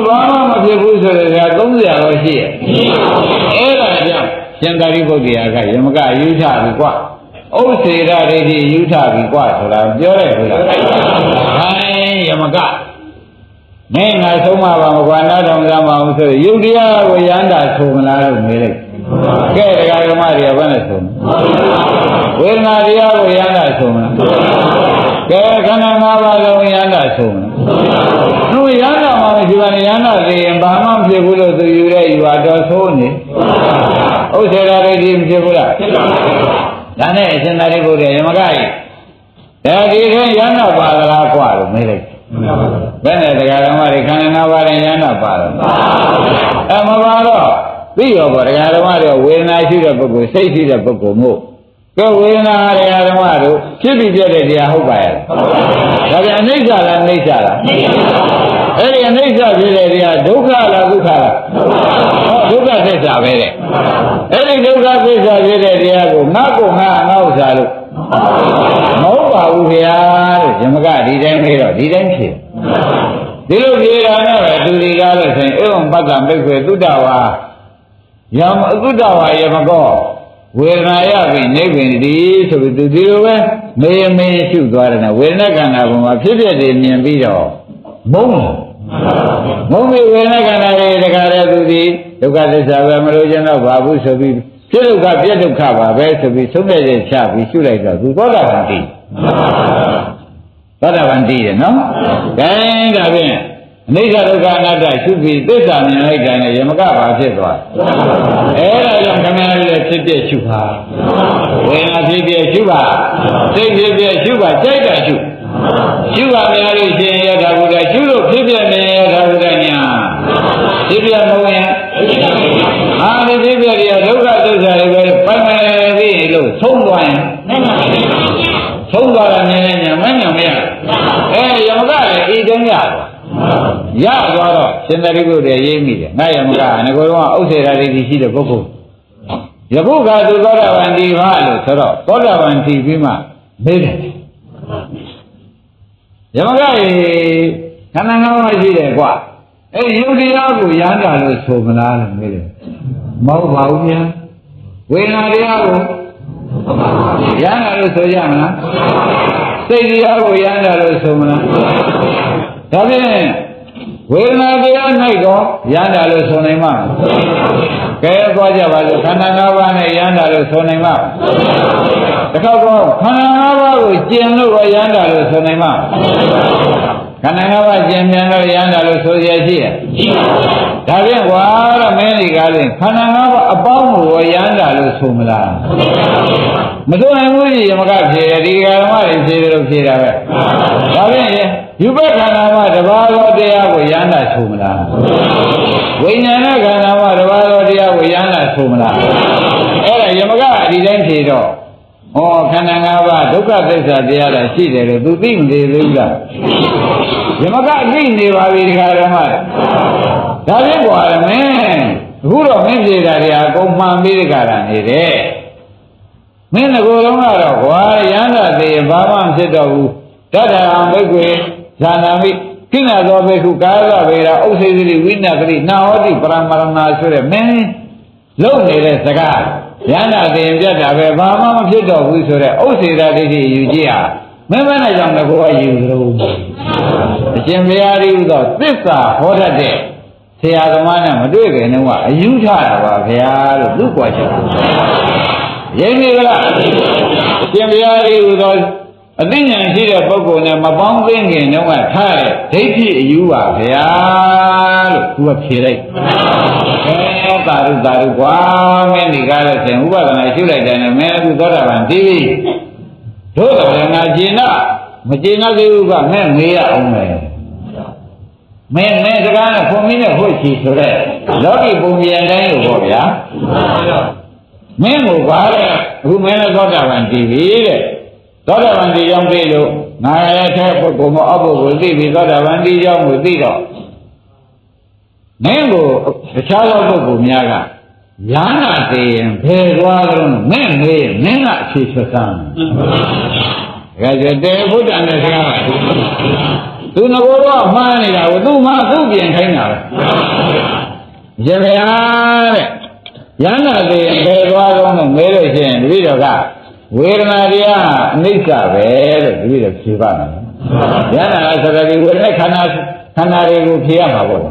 ဘာမှမဖြစ်ဘူးဆိုတော့30ရောရှိရဲ့အဲ့ဒါကြောင့်ရှင်သာရိပုတ္တရာကယမကယူထပြီကွာဥစ္စေတာတွေယူထပြီကွာဆိုတာပြောတယ်ဟုတ်လားဟိုင်းယမကမင်းငါဆုံးမပါမကွာနားတော်မလားမအောင်ဆိုရုပ်တရားကိုယန္တာဆိုမလားလို့မေးလိုက်ကဲတရားဓမ္မတွေကဘယ်နဲ့ဆိုမလဲဝေဒနာတရားကိုယန္တာဆိုမလားကဲခန္ဓာ၅ပါးလုံးယန္တာဆိုမလားသူယန္တာမှမရှိပါနဲ့ယန္တာသိရင်ဘာမှမဖြစ်ဘူးလို့သူယူတဲ့ယူပါတော်ဆိုးနေဥစ္စေတာတွေဒီမဖြစ်ဘူးလားဒါနဲ့အရှင်သာရိပုတ္တရာယမကကြီးဒီခေယန္တာပါသလားကွာလို့မေးလိုက်ဘယ်နဲ့တရားဓမ္မတွေခန္ဓာ၅ပါးနဲ့ယန္တာပါတော့မပါတော့ပြီးရောပေါ့တရားဓမ္မတွေဝေဒနာရှိတဲ့ပုဂ္ဂိုလ်စိတ်ရှိတဲ့ပုဂ္ဂိုလ်မို့ကဲဝေဒနာတရားဓမ္မတို့ဖြစ်ပြီးပြတဲ့တရားဟုတ်ပါရဲ့ဒါပြန်အနိစ္စလားနိစ္စလားအဲ့ဒီအနိစ္စဖြစ်တဲ့တရားဒုက္ခလားဒုက္ခလားဒုက္ခသစ္စာပဲတဲ့အဲ့ဒီဒုက္ခသစ္စာဖြစ်တဲ့တရားကိုငါ့ကိုငါဥစ္စာလို့မဟုတ်ပါဘူးခင်ဗျာလို့ဇမကဒီတိုင်းမေးတော့ဒီတိုင်းဖြေဒီလိုဖြေတာနဲ့ပဲသူဒီကားလို့ဆိုရင်ဧဝံပတ္တမိတ်ဆွေသုတ္တဝါယမသုတ္တဝါယမကောဝေဒနာရပြီနေပင်ဒီဆိုပြီးသူဒီလိုပဲမေးမေးရှုသွားတယ်နဲ့ဝေဒနာခန္ဓာပေါ်မှာဖြစ်ဖြစ်တွေမြင်ပြီးတော့မုန်းပြီးဝေဒနာခန္ဓာတွေတခါတည်းသူဒီဒုက္ခသစ္စာပဲမလို့ကျင်တော့ဘာဘူးဆိုပြီးဖြစ်ဒုက္ခပြည့်ဒုက္ခပါပဲဆိုပြီးသုံးတဲ့ချက်ချပြီးရှုလိုက်တော့သူသောတာပန်တည်သောတာပန်တည်တယ်နော်။ဒါဖြင့်အနိစ္စဒုက္ခအနတ္တရှုပြီးသစ္စာမြင်လိုက်တယ်နဲ့ယမကဘာဖြစ်သွား။အဲ့ဒါကြောင့်ခမည်းတော်ဖြစ်ပြရှုပါဝေဒနာဖြစ်ပြရှုပါစိတ်ဖြစ်ပြရှုပါစိတ်ကရှုရှုပါများလို့ရှင်ရတာဘုရားရှုလို့ဖြစ်ပြနေရတာဘုရားညာဖြစ်ပြမဝင်အာဒီဖြစ်ပြရဒုက္ခသစ္စာတွေပဲပိုင်မယ်ပြီလို့ဆုံးသွားရင်ဆုံးသွားတာနဲ့ညာမညာမရယမကလည်းဤတုံးရသွားတော့ရှင်သာရိပုတ္တရာရေးမိတယ်ငါယမကငကိုတော့ဥစ္စေရာဒိဋ္ဌိရှိတဲ့ပုဂ္ဂိုလ် ယခုကသူသောတာပန်ဒီပါလို့ဆိုတော့သောတာပန်ဒီပြီးမှမေးတယ်ယမကခန္ဓာ၅ပါးရှိတယ်ကွာအဲ့ယုတ်တရားကိုရမ်းတာလို့ဆိုမလားလို့မေးတယ်မဟုတ်ပါဘူးဗျာဝေဒနာတရားကိုရမ်းတာလို့ဆိုကြမလားစိတ်တရားကိုရမ်းတာလို့ဆိုမလားဒါဖြင့်ဝေဒနာတရား၌တော့ရမ်းတာလို့ဆိုနိုင်မှာကဲသွားကြပါလို့ခန္ဓာ၅ပါးနဲ့ရမ်းတာလို့ဆိုနိုင်မှာတခါတော့ခန္ဓာ၅ပါးကိုကျင်လို့ရမ်းတာလို့ဆိုနိုင်မှာခန္ဓာ၅ပါးကျင်ပြန်လို့ရမ်းတာလို့ဆိုရရှိရဲ့ဒါဖြင့်ကွာတော့မင်းဒီကားလေးခန္ဓာ၅ပါးအပေါင်းကိုရမ်းတာလို့ဆိုမလားမဆိုနိုင်ဘူးကြီးယမကဖြေတယ်ဒီကာဓမ္မတွေဖြေတယ်လို့ဖြေတာပဲဒါဖြင့်ယူပခန္ဓာမှာတပါးသောတရားကိုရမ်းတာဆိုမလားဝိညာဏခန္ဓာမှာတပါးသောတရားကိုရမ်းတာဆိုမလားအဲ့ဒါယမကဒီတိုင်းဖြေတော့ဩခန္ဓာ၅ပါးဒုက္ခသစ္စာတရားတာရှိတယ်လို့သူသိမသေးဘူးလားယမကသိနေပါပြီဒီခါဓမ္မဒါဖြင့်ကွာမင်းအခုတော့မင်းဖြေတာတွေအကုန်မှန်ပြီးဒီကရနေတယ်မင်းငကိုယ်လုံးကတော့ကွာရဟန္တာသေးဘာမှမဖြစ်တော့ဘူးတတ္တံဘိက္ခွေဇာနာမိကိဏသောဘိက္ခုကာယဝေရာဥစ္စေတိဝိနကတိနာဟောတိပရမရဏဆိုတဲ့မင်းလုံနေတဲ့စကားရဟန္တာသေးပြတ်တာပဲဘာမှမဖြစ်တော့ဘူးဆိုတဲ့ဥစ္စေတဒိဋ္ဌိယူကြည့်ဟာမင်းမနဲ့ကြောင့်လည်းကိုယ်ကယူသလိုအရှင်ဘုရားကြီးသောသစ္စာဟောတတ်တဲ့ဆရာသမားနဲ့မတွေ့ခင်တုန်းကအယူထတာပါဗျာလို့သူ့ကွာချက်ရင်းနေကြလားအရှင်ဘုရားကြီးသောအသိဉာဏ်ရှိတဲ့ပုဂ္ဂိုလ်နဲ့မပေါင်းသိခင်တုန်းကထားတဲ့ဒိဋ္ဌိအယူပါဗျာလို့သူကဖြေလိုက်အဲသာရုသာရုကွာမင်းဒီကားလို့ဆိုရင်ဥပဒနာရှုလိုက်တယ်နဲ့မင်းအခုသောတာပန်ပြီးပြီတို့တော်ငါကျင်နာမကျင်နာသေးဘူးကမင်းမေးရအောင်မယ်မင်းစကားနဲ့ခွန်မင်းနဲ့ဟုတ်ချီဆိုတဲ့လောကီပုံပြန်တိုင်းလို့ပေါ့ဗျာမင်းကိုပါတဲ့အခုမင်းလည်းသောတာပန်ပြီးပြီတဲ့သောတာပန်ဒီကြောင့်သိလို့ငါရဲ့ထဲပုဂ္ဂိုလ်မအပုဂ္ဂိုလ်သိပြီသောတာပန်ဒီကြောင့်ကိုသိတော့မင်းကိုတခြားသောပုဂ္ဂိုလ်များကရဟနာသိရင်ဘယ်သွားကြလို့မင်းမေးမင်းကအဖြေထွက်စမ်းဒါကြတဲ့ဘုရားနဲ့ဆရာကသူငကိုတော့မှားနေတာကိုသူ့မှာသူ့ပြင်ခိုင်းတာပဲရေဗျာတဲ့ရဟနာသိရင်ဘယ်သွားကြလို့မေးလို့ရှိရင်တပည့်တော်ကဝေဒနာတရားအနိစ္စပဲလို့တပည့်တော်ဖြေပါမယ်ရဟနာဆိုတဲ့ဒီဝေဒနာခန္ဓာတွေကိုဖြေရမှာပေါ့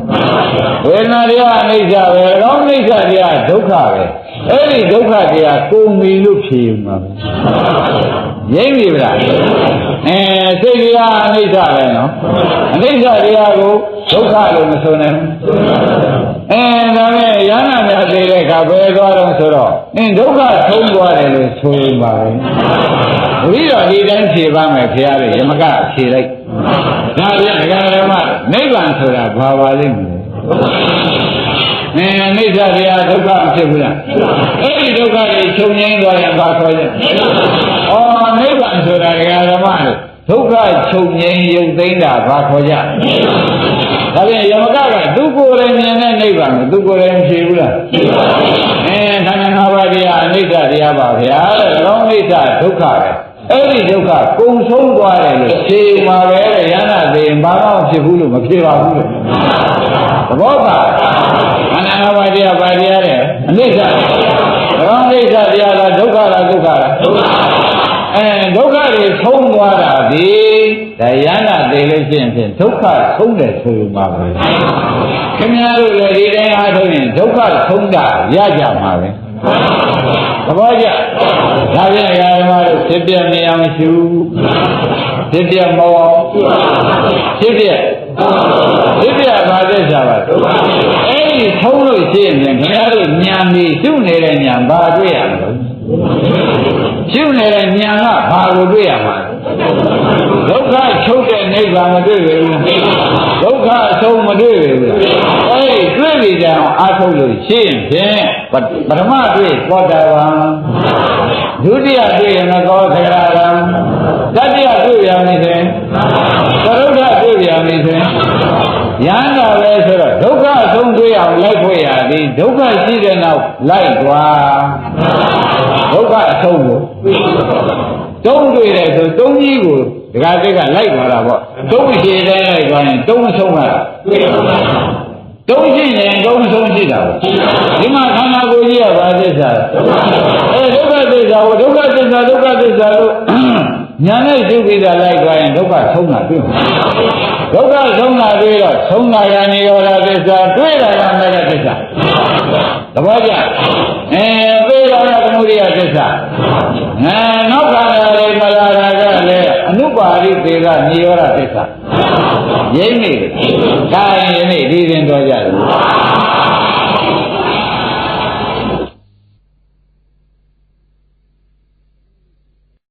ဝေဒနာတရားအနိစ္စပဲကောင်းအနိစ္စတရားဒုက္ခပဲအဲ့ဒီဒုက္ခတရားကုန်ပြီလို့ဖြေမှာပဲရိပ်ပြီလားစိတ်တရားအနိစ္စပဲနော်အနိစ္စတရားကိုဒုက္ခလို့မဆိုနိုင်ဘူးဒါနဲ့ရဟနာများသိတဲ့အခါဘယ်သွားတော့ဆိုတော့ဒုက္ခထုံးသွားတယ်လို့ဆိုရင်ပါပဲဘုရားဒီတိုင်းဖြေပါမယ်ခင်ဗျားတို့ယမကဖြေလိုက်ဒါပြန်ဒကာဓမ္မနိဗ္ဗာန်ဆိုတာဘာပါလိမ့်မလဲနိစ္စတရားဒုက္ခဖြစ်ဘူးလားအဲ့ဒီဒုက္ခတွေချုပ်ငြိမ်းသွားရင်ဘာခေါ်လဲနိဗ္ဗာန်ဆိုတာဒကာဓမ္မဒုက္ခချုပ်ငြိမ်းရုပ်သိမ်းတာဘာခေါ်ကြဒါပြန်ယမကသူကိုယ်လည်းမြင်တဲ့နိဗ္ဗာန်ကိုသူကိုယ်လည်းဖြေဘူးလားခန္ဓာ၅ပါးတရားအနိစ္စတရားပါဗျာတဲ့ဒါတော့အနိစ္စဒုက္ခပဲအဲ့ဒီဒုက္ခကုံဆုံးသွားတယ်လို့ဖြေမှာပဲတဲ့ရဟနာသိရင်ဘာမှမဖြစ်ဘူးလို့မဖြေပါဘူးလို့သဘောပါခန္ဓာ၅ပါးတရားပါတရားတဲ့အနိစ္စဒါတော့အနိစ္စတရားလားဒုက္ခလားဒုက္ခလားဒုက္ခဒုက္ခတွေဆုံးသွားတာဒီဒါရဟနာသိလို့ရှိရင်ဖြင့်ဒုက္ခဆုံးတယ်ဆိုရင်ပါပဲခင်ဗျားတို့လည်းဒီတိုင်းအားထုတ်ရင်ဒုက္ခဆုံးတာရကြမှာပဲသဘောကျဒါပြန်ဓမ္မတို့ဖြစ်ပြနေအောင်ရှုဖြစ်ပြမအောင်ဖြစ်ပြပါသက်သာပါအဲ့ဒီထုံးလို့ရှိရင်ခင်ဗျားတို့ဉာဏ်ကြီးရှုနေတဲ့ဉာဏ်ဘာတွေ့ရမလဲရှုနေတဲ့ဉာဏ်ကဘာကိုတွေ့ရမှာလဲဒုက္ခချုပ်တဲ့နိဗ္ဗာန်မတွေ့ဘူးဒုက္ခအဆုံးမတွေ့ဘူးအဲ့ဒီတွေ့ပြီကြအောင်အားထုတ်လို့ရှိရင်ဖြင့်ပထမတွေ့သောတာပန်ဒုတိယတွေ့ရင်သောသဂရဂံတတိယတွေ့ရမယ်ဆိုရင်သရုဒ္ဓတွေ့ရမယ်ဆိုရင် ရဟန္တာပဲဆိုတော့ဒုက္ခအဆုံးတွေ့အောင်လိုက်ဖို့ရသည်ဒုက္ခရှိတဲ့နောက်လိုက်သွားဒုက္ခအဆုံးကိုတုံးတွေ့တယ်ဆိုတုံးကြီးကိုဒကာတိကလိုက်သွားတာပေါ့တုံးရှိတဲ့လိုက်သွားရင်တုံးအဆုံးကတွေ့ပါဘူးတုံးရှိရင်တုံးအဆုံးရှိတာပေါ့ဒီမှာခန္ဓာကိုယ်ကြီးကဘာသစ္စာဒုက္ခသစ္စာကိုဒုက္ခသစ္စာဒုက္ခသစ္စာလို့ညာနဲ့ရှုပြီးတာလိုက်သွားရင်ဒုက္ခဆုံးတာတွေ့မှာဒုက္ခဆုံးတာတွေ့တော့ဆုံးတာကနိရောဓသစ္စာတွေ့တာကမေတ္တာသစ္စာသဘောကျသိတာကသမုဒိယသစ္စာနောက်ခန္ဓာလေးမလာတာကလည်းအနုပါရိသေကနိရောဓသစ္စာရင်းနေတယ်ဒါရင်ဒီရင်တော်ကြတယ်